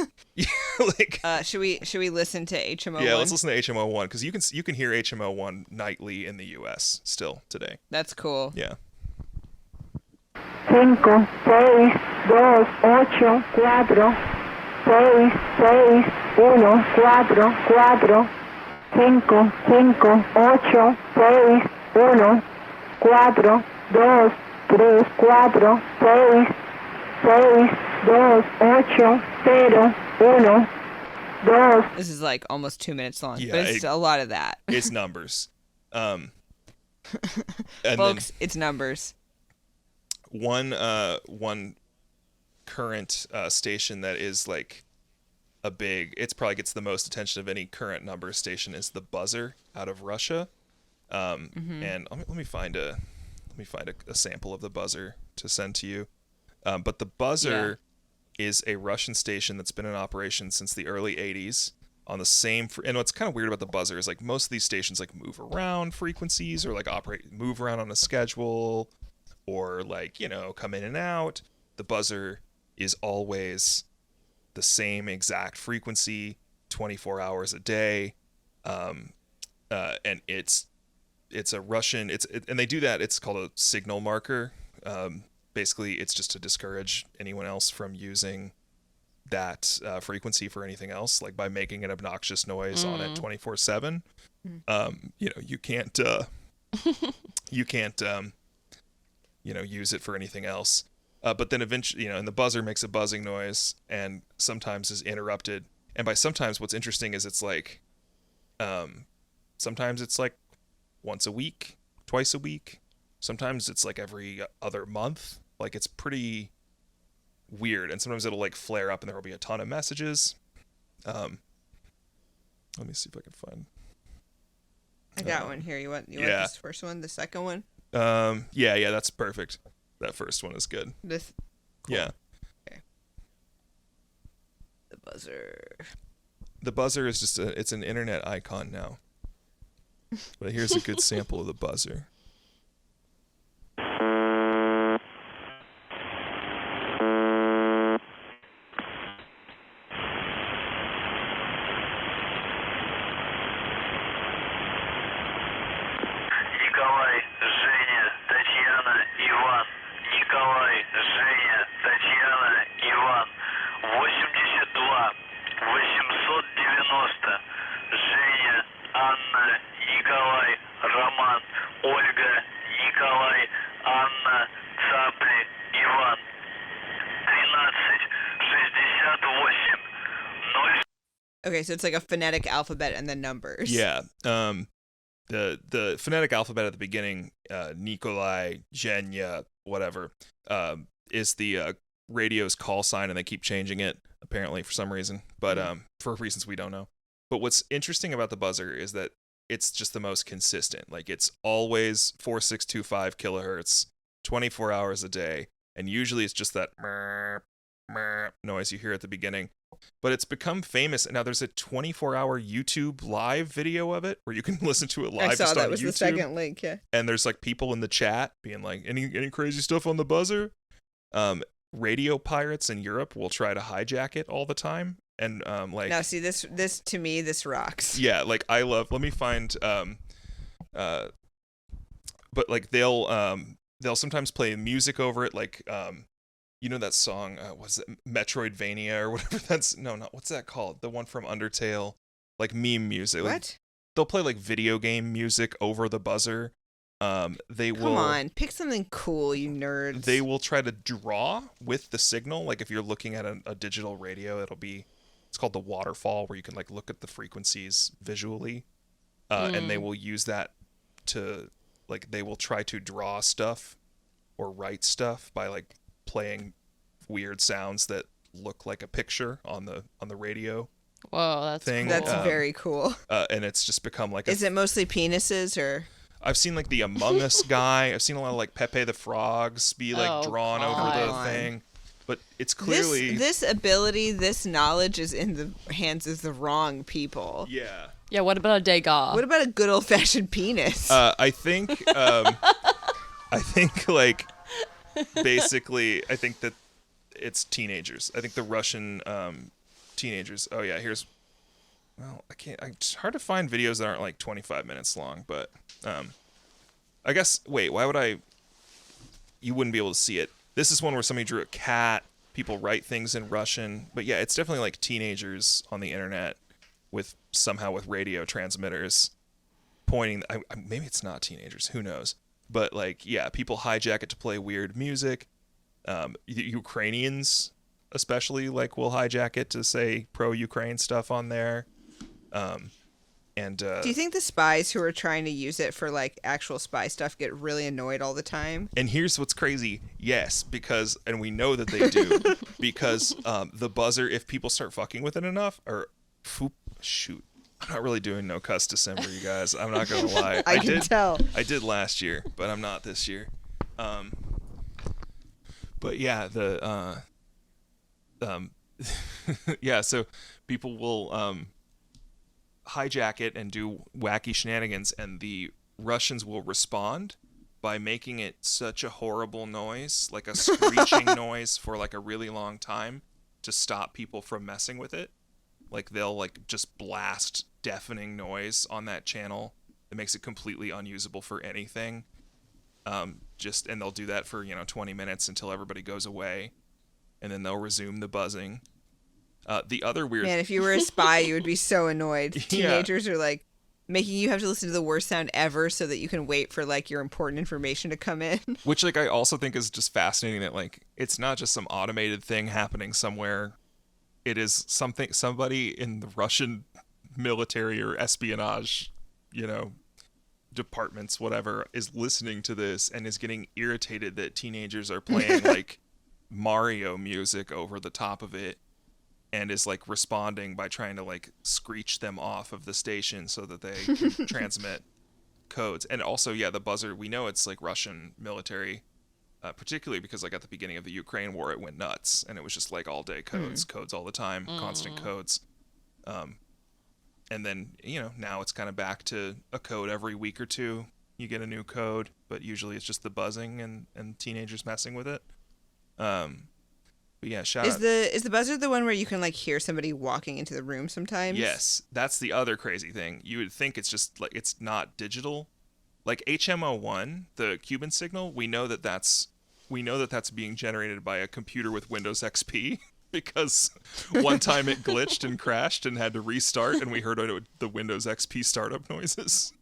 Should we listen to HMO1? Yeah, let's listen to HMO1 because you can hear HMO1 nightly in the U.S. still today. That's cool. Yeah. 5, 6, 2, 8, 4, 6, 6, 1, 4, 4, 5, 5, 8, 6, 1, 4, 2, 3, 4, 6, 6, 2, 8, 0, 1, 2. This is like almost 2 minutes long, Yeah, but it's a lot of that. It's numbers. And folks, it's numbers. One current station that is like it's probably gets the most attention of any current number station is the Buzzer out of Russia. And let me find a sample of the Buzzer to send to you. But the Buzzer is a Russian station that's been in operation since the early 80s on the same and what's kind of weird about the Buzzer is like most of these stations like move around frequencies or like move around on a schedule or like, come in and out. The Buzzer is always the same exact frequency, 24 hours a day. And it's a Russian, and they do that. It's called a signal marker. Basically, it's just to discourage anyone else from using that frequency for anything else, like by making an obnoxious noise on it 24/7. You can't use it for anything else. But then eventually, and the Buzzer makes a buzzing noise and sometimes is interrupted. And by sometimes, what's interesting is it's like, sometimes it's like once a week, twice a week. Sometimes it's like every other month. Like it's pretty weird. And sometimes it'll like flare up and there will be a ton of messages. Let me see if I can find. I got one here. You want this first one, the second one? Yeah, that's perfect. That first one is good. Cool. Yeah. Okay. The Buzzer. The Buzzer is just it's an internet icon now. But here's a good sample of the Buzzer. Okay, so it's like a phonetic alphabet and then numbers. Yeah. The phonetic alphabet at the beginning, Nikolai, Zhenya, whatever, is the radio's call sign, and they keep changing it apparently for some reason, but for reasons we don't know. But what's interesting about the Buzzer is that it's just the most consistent. Like it's always 4625 kilohertz, 24 hours a day, and usually it's just that noise you hear at the beginning. But it's become famous, and now there's a 24-hour YouTube live video of it where you can listen to it live. I saw just that on was YouTube. The second link, yeah. And there's like people in the chat being like, any crazy stuff on the Buzzer? radio pirates in Europe will try to hijack it all the time. And like, now see, this to me, this rocks. Yeah, like let me find but like they'll sometimes play music over it, like you know that song, was it Metroidvania or whatever? That's what's that called? The one from Undertale, like meme music. What? Like, they'll play like video game music over the buzzer. Come on, pick something cool, you nerds. They will try to draw with the signal. Like if you're looking at a digital radio, it's called the waterfall, where you can like look at the frequencies visually, and they will use that to like, they will try to draw stuff or write stuff by like playing weird sounds that look like a picture on the radio. Whoa, that's thing. Cool. That's very cool. And it's just become like Is it mostly penises or? I've seen like the Among Us guy. I've seen a lot of like Pepe the Frogs be like drawn over the thing. But it's clearly this ability, this knowledge is in the hands of the wrong people. Yeah. Yeah, what about a Degas? What about a good old fashioned penis? I think like basically I think that it's teenagers. I think the Russian teenagers. Oh yeah, it's hard to find videos that aren't like 25 minutes long, but I guess you wouldn't be able to see it. This is one where somebody drew a cat. People write things in Russian, but yeah, it's definitely like teenagers on the internet with radio transmitters pointing. Maybe it's not teenagers. Who knows? But like, yeah, people hijack it to play weird music. Ukrainians, especially, like, will hijack it to say pro-Ukraine stuff on there. Do you think the spies who are trying to use it for like actual spy stuff get really annoyed all the time? And here's what's crazy. Yes, and we know that they do, because the buzzer, if people start fucking with it enough, shoot. I'm not really doing no cuss December, you guys. I'm not going to lie. I can tell. I did last year, but I'm not this year. But yeah, yeah, so people will hijack it and do wacky shenanigans, and the Russians will respond by making it such a horrible noise, like a screeching noise for like a really long time, to stop people from messing with it. Like they'll like just blast deafening noise on that channel that makes it completely unusable for anything. And they'll do that for 20 minutes until everybody goes away, and then they'll resume the buzzing. The other weird... Man, if you were a spy, you would be so annoyed. Teenagers are like making you have to listen to the worst sound ever so that you can wait for like your important information to come in. Which like I also think is just fascinating, that like it's not just some automated thing happening somewhere. It is somebody in the Russian military or espionage, departments, whatever, is listening to this and is getting irritated that teenagers are playing like Mario music over the top of it, and is like responding by trying to like screech them off of the station so that they can transmit codes. And also, yeah, the buzzer, we know it's like Russian military, particularly because like at the beginning of the Ukraine war, it went nuts, and it was just like all day codes all the time, constant codes. And then, now it's kind of back to a code every week or two. You get a new code, but usually it's just the buzzing and teenagers messing with it. But yeah, shout out. Is the buzzer the one where you can like hear somebody walking into the room sometimes? Yes, that's the other crazy thing. You would think it's just like, it's not digital. Like HM01, the Cuban signal, we know that that's being generated by a computer with Windows XP. Because one time it glitched and crashed and had to restart, and we heard the Windows XP startup noises.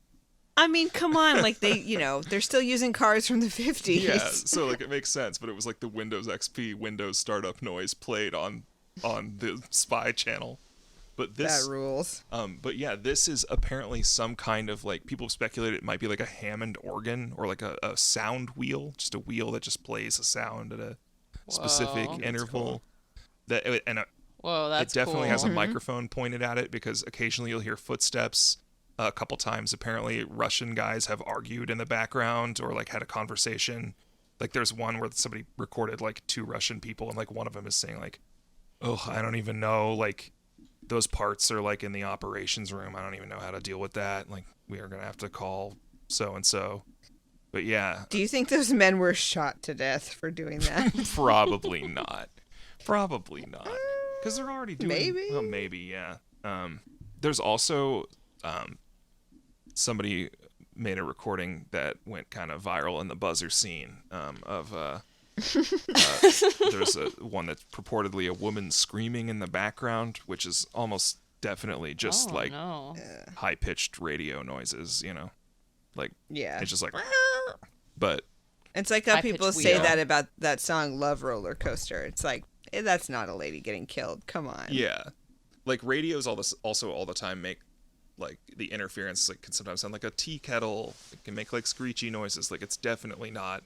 I mean, come on, like they're still using cars from the 50s. Yeah, so like it makes sense, but it was like the Windows XP Windows startup noise played on the spy channel. But this that rules. But yeah, this is apparently some kind of like, people speculate it might be like a Hammond organ or like a sound wheel, just a wheel that just plays a sound at a specific interval. Cool. It definitely cool. has a microphone pointed at it, because occasionally you'll hear footsteps. A couple times, apparently, Russian guys have argued in the background or like had a conversation. Like there's one where somebody recorded like two Russian people, and like one of them is saying like, "Oh, I don't even know. Like those parts are like in the operations room. I don't even know how to deal with that. Like we are gonna have to call so and so." But yeah. Do you think those men were shot to death for doing that? Probably not. Probably not. Because they're already doing... Maybe? Well, maybe, yeah. There's also... somebody made a recording that went kind of viral in the buzzer scene of... there's one that's purportedly a woman screaming in the background, which is almost definitely just high-pitched radio noises, you know? Like, it's just like... But... It's like how people say that about that song Love Roller Coaster. It's like, that's not a lady getting killed. Come on. Yeah. Like, radios also all the time make, like, the interference like can sometimes sound like a tea kettle. It can make, like, screechy noises. Like, it's definitely not...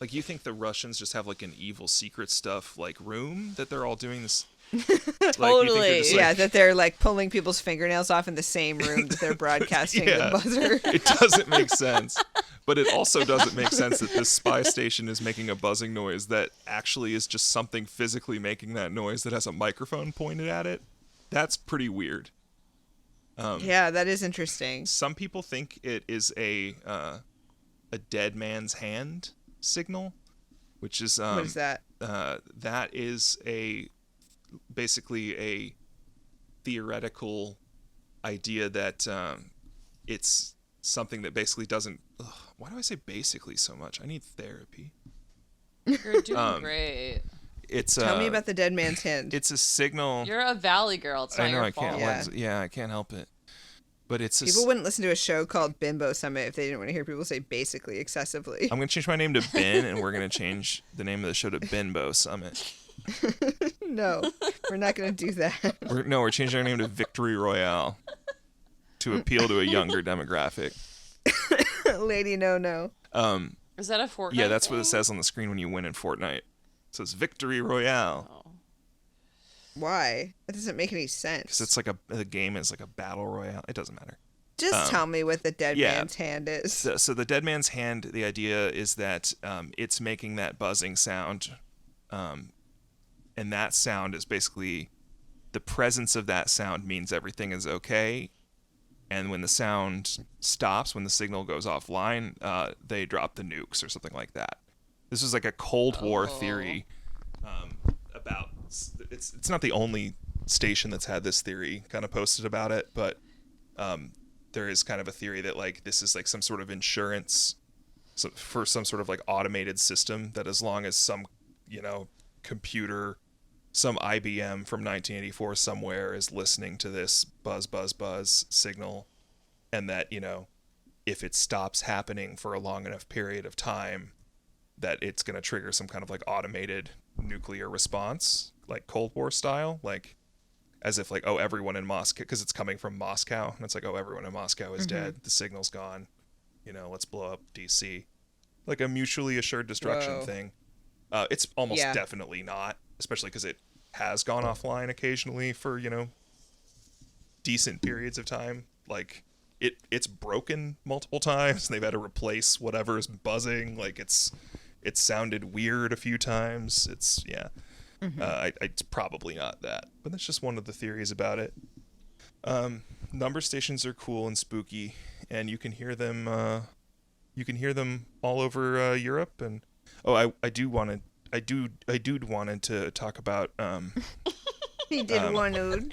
Like, you think the Russians just have, like, an evil secret stuff, like, room that they're all doing this... Totally. Like, that they're, like, pulling people's fingernails off in the same room that they're broadcasting the buzzer. It doesn't make sense. But it also doesn't make sense that this spy station is making a buzzing noise that actually is just something physically making that noise that has a microphone pointed at it. That's pretty weird. Yeah, that is interesting. Some people think it is a dead man's hand signal, which is... what is that? That is basically a theoretical idea that it's something that basically doesn't... Ugh, why do I say basically so much? I need therapy. You're doing great. Tell me about the dead man's hand. It's a signal. You're a valley girl. It's not your fault. I can't help it. But it's people wouldn't listen to a show called Bimbo Summit if they didn't want to hear people say basically excessively. I'm going to change my name to Ben, and we're going to change the name of the show to Bimbo Summit. No, we're not going to do that. We're changing our name to Victory Royale to appeal to a younger demographic. Lady no. Is that a Fortnite Yeah, that's thing? what it says on the screen when you win in Fortnite. It says Victory Royale. Oh. Why? That doesn't make any sense. Because it's like the game is like a battle royale. It doesn't matter. Just tell me what the dead man's hand is. So the dead man's hand, the idea is that it's making that buzzing sound. And that sound is basically... The presence of that sound means everything is okay. And when the sound stops, when the signal goes offline, they drop the nukes or something like that. This was like a Cold War theory about... It's not the only station that's had this theory kind of posted about it, but there is kind of a theory that like this is like some sort of insurance for some sort of like automated system that as long as some, computer, some IBM from 1984 somewhere is listening to this buzz signal, and that, if it stops happening for a long enough period of time, that it's going to trigger some kind of like automated nuclear response, like Cold War style, like as if like, oh, everyone in Moscow, because it's coming from Moscow, and it's like, oh, everyone in Moscow is dead, the signal's gone, let's blow up DC, like a mutually assured destruction thing. It's almost definitely not, especially because it has gone offline occasionally for decent periods of time. Like it's broken multiple times, and they've had to replace whatever is buzzing. Like it's sounded weird a few times. It's it's probably not that, but that's just one of the theories about it. Number stations are cool and spooky, and you can hear them. You can hear them all over Europe. And I wanted to talk about. He did one.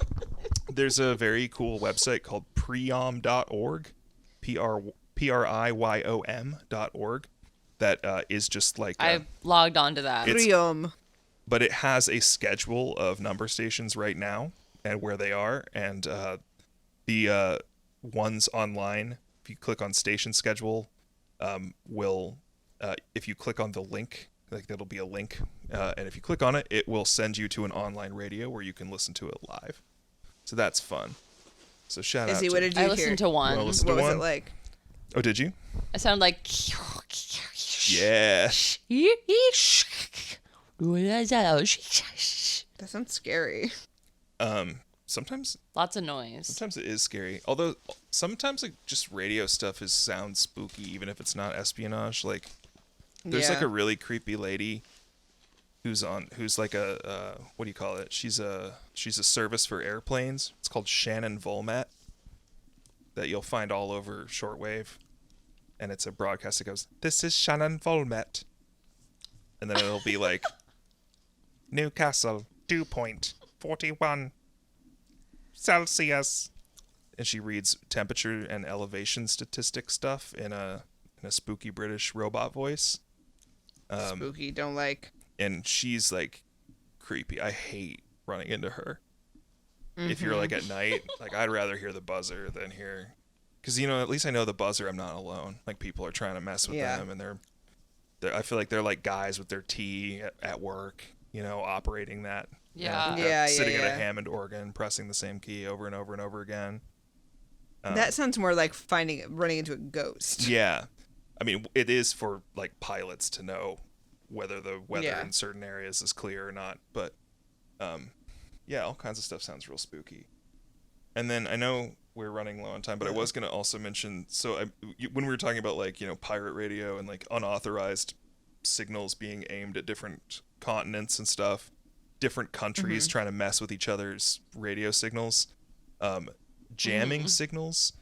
There's a very cool website called priom.org, PRIYOM.org, that is just like I logged onto that. Priom. But it has a schedule of number stations right now and where they are, and the ones online, if you click on station schedule, will if you click on the link, like that'll be a link, and if you click on it, it will send you to an online radio where you can listen to it live. So that's fun. So shout out. What did you I hear? listened to one. What was it like? Oh, did you? I sound like. Yeah. That sounds scary. Sometimes. Lots of noise. Sometimes it is scary. Although sometimes like just radio stuff sounds spooky, even if it's not espionage. Like there's like a really creepy lady who's like a what do you call it? She's a service for airplanes. It's called Shannon Volmat, that you'll find all over shortwave. and it's a broadcast that goes, "This is Shannon Volmet," and then it'll be like, "Newcastle, dew point, 41 Celsius," and she reads temperature and elevation statistic stuff in a spooky British robot voice. Spooky, don't like. And she's like creepy. I hate running into her. If you're like at night, like I'd rather hear the buzzer than hear, because at least I know the buzzer. I'm not alone. Like people are trying to mess with them, and they're I feel like they're like guys with their tea at work, operating that. Sitting at a Hammond organ, pressing the same key over and over and over again. That sounds more like running into a ghost. Yeah. I mean, it is for like pilots to know whether the weather in certain areas is clear or not. But all kinds of stuff sounds real spooky. And then I know we're running low on time, but I was going to also mention, when we were talking about like, pirate radio and like unauthorized signals being aimed at different continents and stuff, different countries trying to mess with each other's radio signals, jamming signals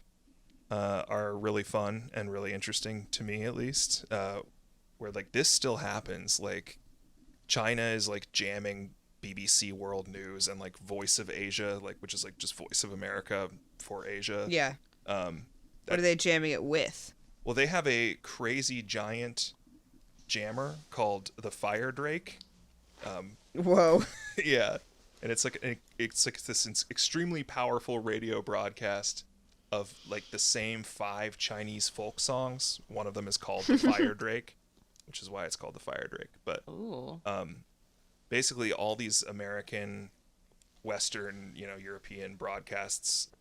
are really fun and really interesting to me, at least, where like this still happens. Like China is like jamming BBC World News and like Voice of Asia, like, which is like just Voice of America for Asia. Yeah. What are they jamming it with? Well, they have a crazy giant jammer called the Firedrake. Whoa. Yeah. And it's like this extremely powerful radio broadcast of like the same 5 Chinese folk songs. One of them is called the Firedrake, which is why it's called the Firedrake. But basically all these American, Western, European broadcasting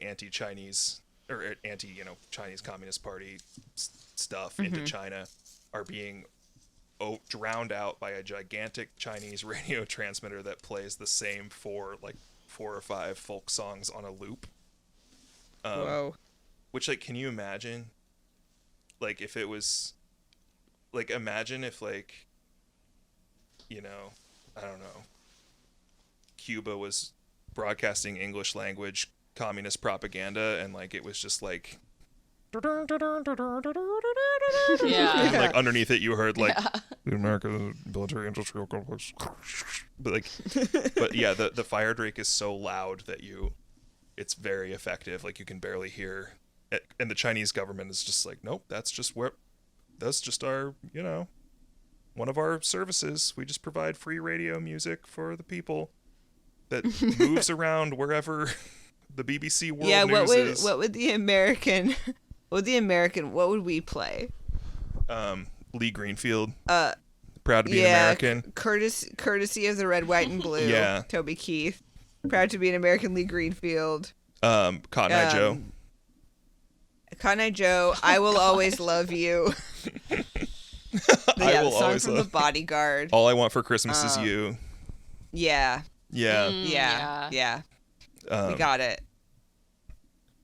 anti-Chinese or Chinese Communist Party stuff into China are being drowned out by a gigantic Chinese radio transmitter that plays the same 4 or 5 folk songs on a loop. Whoa. Which, like, can you imagine? Like, if it was, like, imagine if, like, I don't know, Cuba was broadcasting English language communist propaganda, and, like, it was just, like, Yeah. and, like, underneath it you heard, like, the American military industrial complex. But yeah, the Firedrake is so loud that it's very effective. Like, you can barely hear it. And the Chinese government is just like, nope, that's just our, one of our services. We just provide free radio music for the people that moves around wherever the BBC World News is. What would we play? Lee Greenfield. Proud to be an American. Courtesy of the Red, White, and Blue. Yeah. Toby Keith. Proud to be an American, Lee Greenfield. Cotton Eye Joe. Cotton Eye Joe, I Will Always Love You. I Will song Always from Love. The Bodyguard. All I Want for Christmas Is You. Yeah. Yeah. Yeah. We got it.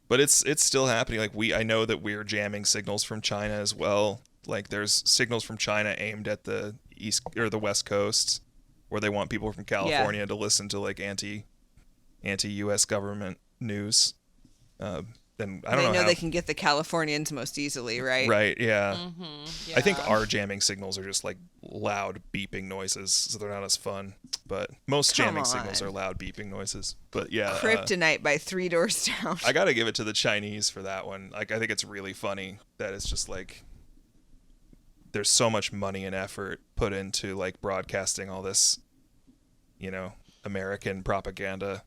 But it's still happening. Like, I know that we're jamming signals from China as well. Like, there's signals from China aimed at the east or the west coast, where they want people from California to listen to like anti-U.S. government news. And I don't know how they can get the Californians most easily, right? Right. Yeah. Yeah. I think our jamming signals are just like loud beeping noises, so they're not as fun. But most jamming signals are loud beeping noises. But yeah. Kryptonite by Three Doors Down. I gotta give it to the Chinese for that one. Like, I think it's really funny that it's just like there's so much money and effort put into like broadcasting all this, American propaganda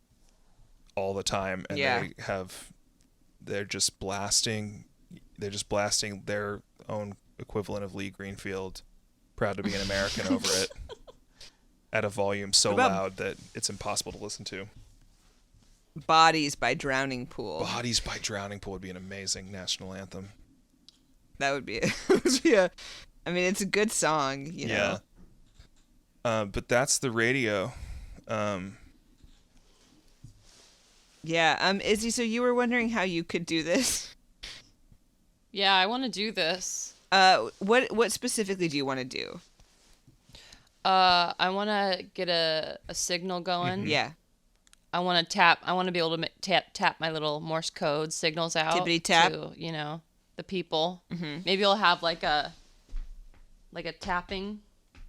all the time, and they're just blasting their own equivalent of Lee Greenfield, Proud to be an American, over it at a volume so loud that it's impossible to listen to. Bodies by Drowning Pool. Bodies by Drowning Pool would be an amazing national anthem. That would be I mean, it's a good song, know. But that's the radio. Izzy, so you were wondering how you could do this? Yeah, I want to do this. What specifically do you want to do? I want to get a signal going. Mm-hmm. Yeah. I want to be able to tap my little Morse code signals out. Tippity tap. To, the people. Mm-hmm. Maybe I'll have like a tapping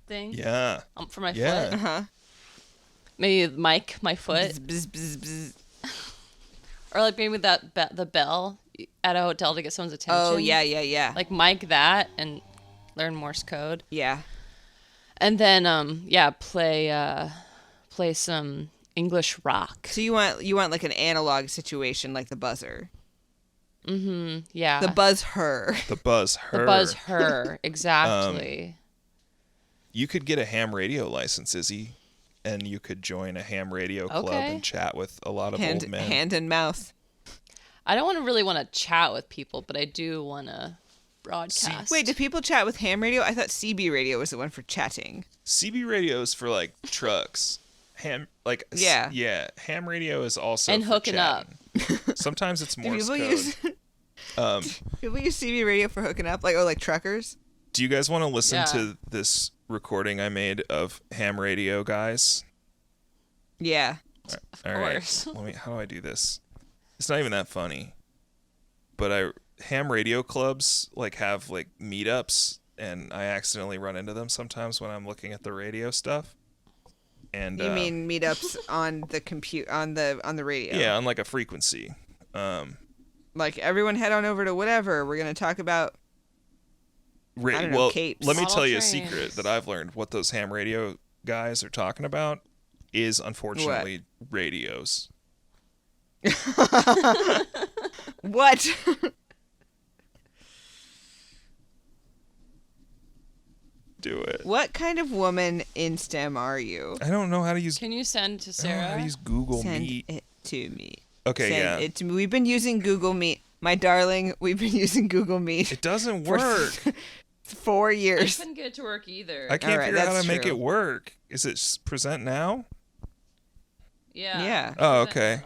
thing. Yeah. For my Yeah. foot. Uh-huh. Maybe mic my foot. Bzz, bzz, bzz. Or like maybe the bell at a hotel to get someone's attention. Oh, yeah. Like mic that and learn Morse code. Yeah. And then play some English rock. So you want like an analog situation like the buzzer. Mm-hmm. Yeah. The buzz her. The buzz her. The buzz her. Exactly. You could get a ham radio license, Izzy, and you could join a ham radio club and chat with a lot of old men. Hand and mouth. I don't really want to chat with people, but I do want to broadcast. Wait, do people chat with ham radio? I thought CB radio was the one for chatting. CB radio is for like trucks. Ham radio is also and for hooking chatting. up. Sometimes it's Morse people code. People use CB radio for hooking up, like truckers. Do you guys want to listen to this recording I made of ham radio guys? Yeah. All right. How do I do this? It's not even that funny. But ham radio clubs have like meetups, and I accidentally run into them sometimes when I'm looking at the radio stuff. And you mean meetups on the on the radio? Yeah, on like a frequency. Like everyone head on over to whatever. We're gonna talk about. I don't know, capes. Let me tell you a trains. secret that I've learned. What those ham radio guys are talking about is unfortunately radios. What? Do it. What kind of woman in STEM are you? I don't know how to use. Can you send to I don't know Sarah? how to use Google Send Meet. it to me. Okay, Send it to me. We've been using Google Meet. My darling, we've been using Google Meet. It doesn't work. 4 I years. couldn't get it to work either. I can't All right, figure out how that's to make true. it work. Is it present now? Yeah. Yeah. Oh, okay.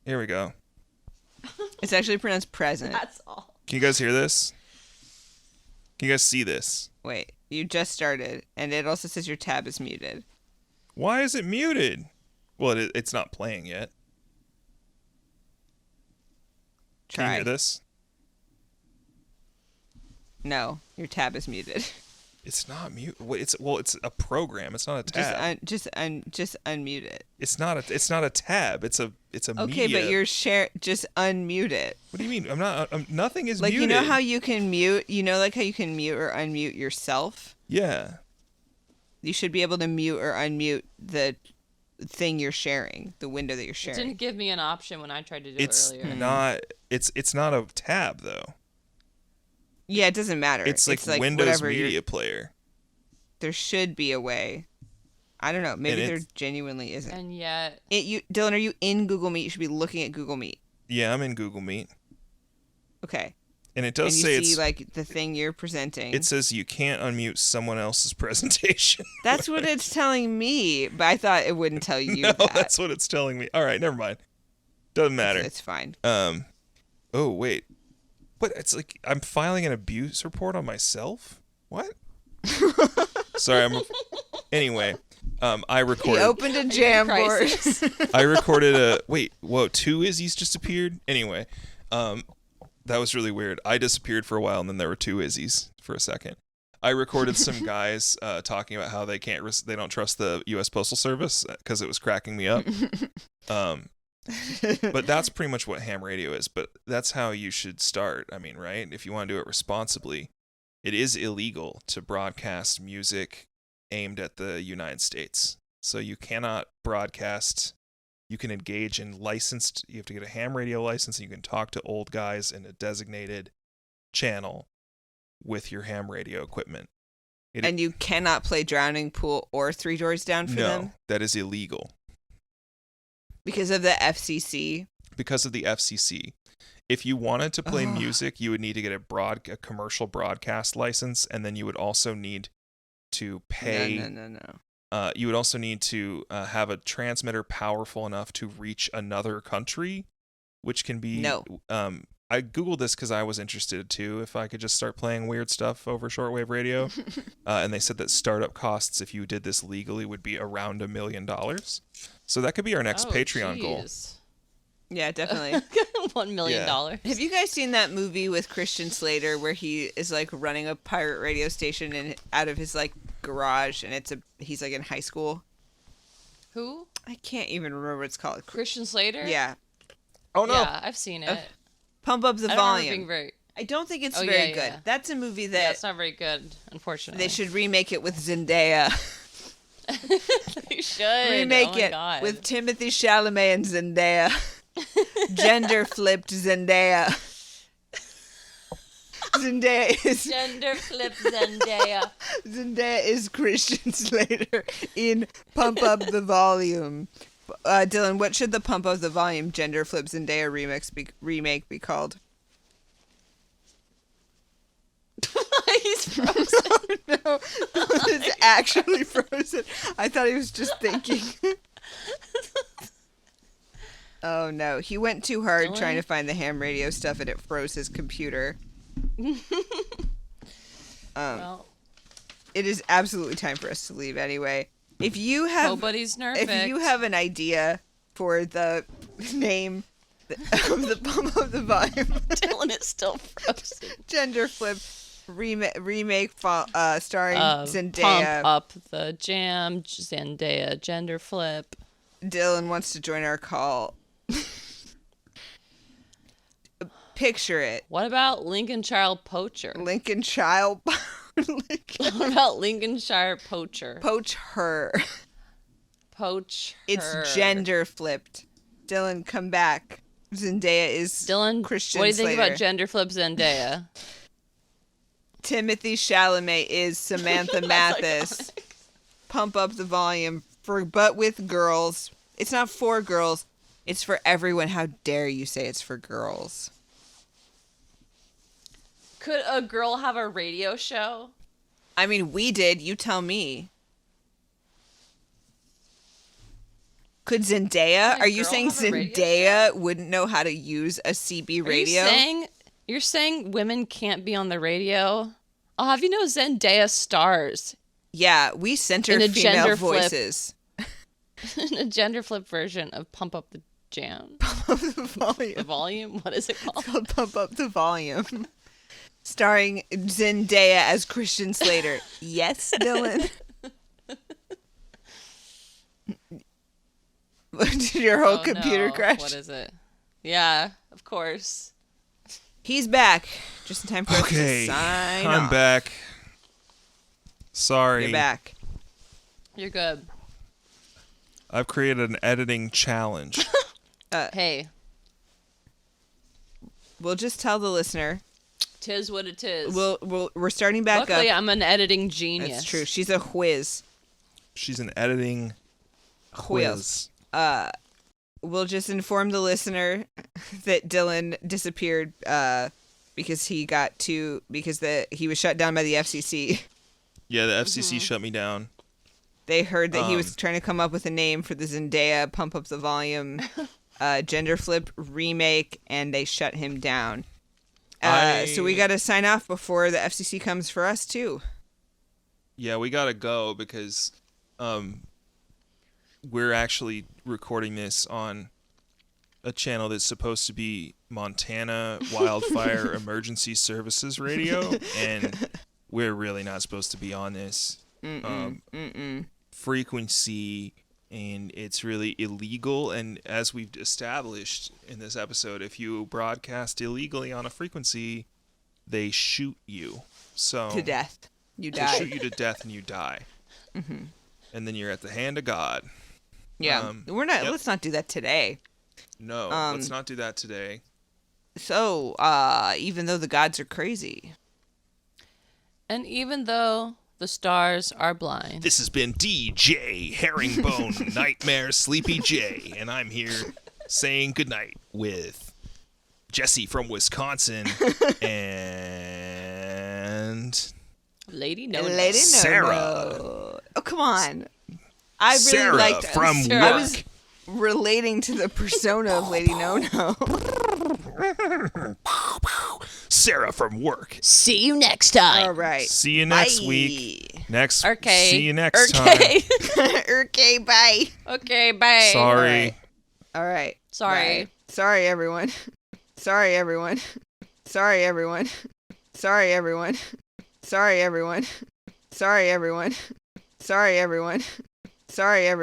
Here we go. It's actually pronounced present. That's all. Can you guys hear this? Can you guys see this? Wait, you just started, and it also says your tab is muted. Why is it muted? Well, it's not playing yet. Can you Try. hear this? No, your tab is muted. It's not mute. It's a program. It's not a tab. Just unmute it. It's not a tab. It's a Okay, media. but you're just unmute it. What do you mean? I'm not. Nothing is Like muted. you know how you can mute. You know, like how you can mute or unmute yourself. Yeah. You should be able to mute or unmute the thing you're sharing, the window that you're It sharing. didn't give me an option when I tried to do It's it earlier. not. It's not a tab though. Yeah, it doesn't matter. It's like Windows whatever Media Player. There should be a way. I don't know. Maybe And there it's- genuinely isn't. And yet, Dylan, are you in Google Meet? You should be looking at Google Meet. Yeah, I'm in Google Meet, Okay. and it And does you say see it's. like the thing you're presenting. It says you can't unmute someone else's presentation. That's what it's telling me, but I thought it wouldn't tell you No, that. that's what it's telling me. All right, never mind. Doesn't matter. It's fine. Oh wait. What? It's like I'm filing an abuse report on myself. What? Sorry. Anyway, I He recorded. opened a jam board. crisis. I recorded a. Wait. Whoa. 2 Izzy's just appeared. Anyway, that was really weird. I disappeared for a while, and then there were 2 Izzy's for a second. I recorded some guys talking about how they they don't trust the U.S. Postal Service because it was cracking me up. But that's pretty much what ham radio is. But that's how you should start. I mean, right? If you want to do it responsibly, it is illegal to broadcast music aimed at the United States. So you cannot broadcast. You can engage in licensed. You have to get a ham radio license, and you can talk to old guys in a designated channel with your ham radio equipment. And you cannot play Drowning Pool or Three Doors Down for them? No, that is illegal. Because of the FCC? Because of the FCC. If you wanted to play music, you would need to get a commercial broadcast license, and then you would also need to pay. No. You would also need to have a transmitter powerful enough to reach another country, which can be. No. I Googled this because I was interested too, if I could just start playing weird stuff over shortwave radio. And they said that startup costs, if you did this legally, would be around $1 million. So that could be our next Patreon goal. Yeah, definitely. $1 million. Have you guys seen that movie with Christian Slater where he is like running a pirate radio station and out of his like garage, and he's like in high school? Who? I can't even remember what it's called. Christian Slater? Yeah. Oh no. Yeah, I've seen it. Pump Up the I don't remember Volume. being very... I don't think it's Oh, very yeah, good. yeah. That's a movie that Yeah, it's not very good, unfortunately. they should remake it with Zendaya. They should. Remake Oh my it God. with Timothy Chalamet and Zendaya. Gender flipped Zendaya. Zendaya is Gender flip Zendaya. Zendaya is Christian Slater in Pump Up the Volume. Dylan, what should the Pump Up the Volume Gender Flip Zendaya remake be called? He's frozen. No, it's actually frozen. I thought he was just thinking. Oh no, he went too hard Dylan? trying to find the ham radio stuff and it froze his computer. Well, It is absolutely time for us to leave anyway. If you have nobody's nerfed. If you have an idea for the name of the Pump Up the Volume Dylan is still frozen. Gender Flip remake starring Zendaya. Pump up the jam, Zendaya, gender flip. Dylan wants to join our call. Picture it. What about Lincolnshire Poacher? Lincolnshire. What about Lincolnshire Poacher? Poach her. Poach her. It's gender flipped. Dylan, come back. Zendaya is Dylan, Christian what do you think Slater. about gender flip Zendaya? Timothy Chalamet is Samantha Mathis. Pump Up the Volume but with girls. It's not for girls. It's for everyone. How dare you say it's for girls? Could a girl have a radio show? I mean, we did. You tell me. Could Zendaya? Can a Are you girl saying have a radio Zendaya wouldn't know how to use a CB radio? You're saying women can't be on the radio? I'll have you know Zendaya stars Yeah, we center In a female gender flip. voices. in a gender flip version of Pump Up the Jam. Pump Up the Volume. The volume? What is it called? It's called Pump Up the Volume. Starring Zendaya as Christian Slater. Yes, Dylan? Did your whole computer crash? What is it? Yeah, of course. He's back. Just in time for us to Okay, sign I'm off. back. Sorry. You're back. You're good. I've created an editing challenge. Hey, We'll just tell the listener. tis what it is. We're starting back Luckily, up. I'm an editing genius. That's true. She's a whiz. She's an editing Whiz. We'll just inform the listener that Dylan disappeared because he was shut down by the FCC. Yeah, the FCC shut me down. They heard that he was trying to come up with a name for the Zendaya Pump Up the Volume gender flip remake, and they shut him down. So we got to sign off before the FCC comes for us too. Yeah, we gotta go because we're actually recording this on a channel that's supposed to be Montana Wildfire Emergency Services Radio, and we're really not supposed to be on this frequency, and it's really illegal. And as we've established in this episode, if you broadcast illegally on a frequency, they shoot you. So To death. You They die. shoot you to death and you die. And then you're at the hand of God. Yeah. We're not. Yep. Let's not do that today. No, let's not do that today. So, even though the gods are crazy. And even though the stars are blind. This has been DJ Herringbone Nightmare Sleepy J, and I'm here saying goodnight with Jesse from Wisconsin and Lady No. Lady No. Sarah. Oh, come on. I really Sarah liked from Sarah. I work. was relating to the persona of Lady No No. Sarah from work. See you next time. All right. See you next Bye. week. Next. Okay. See you next Okay. time. Okay, bye. Okay, bye. Sorry. All right. Sorry. Bye. Sorry, everyone. Sorry, everyone. Sorry, everyone. Sorry, everyone. Sorry, everyone. Sorry, everyone. Sorry, everyone. Sorry, everyone.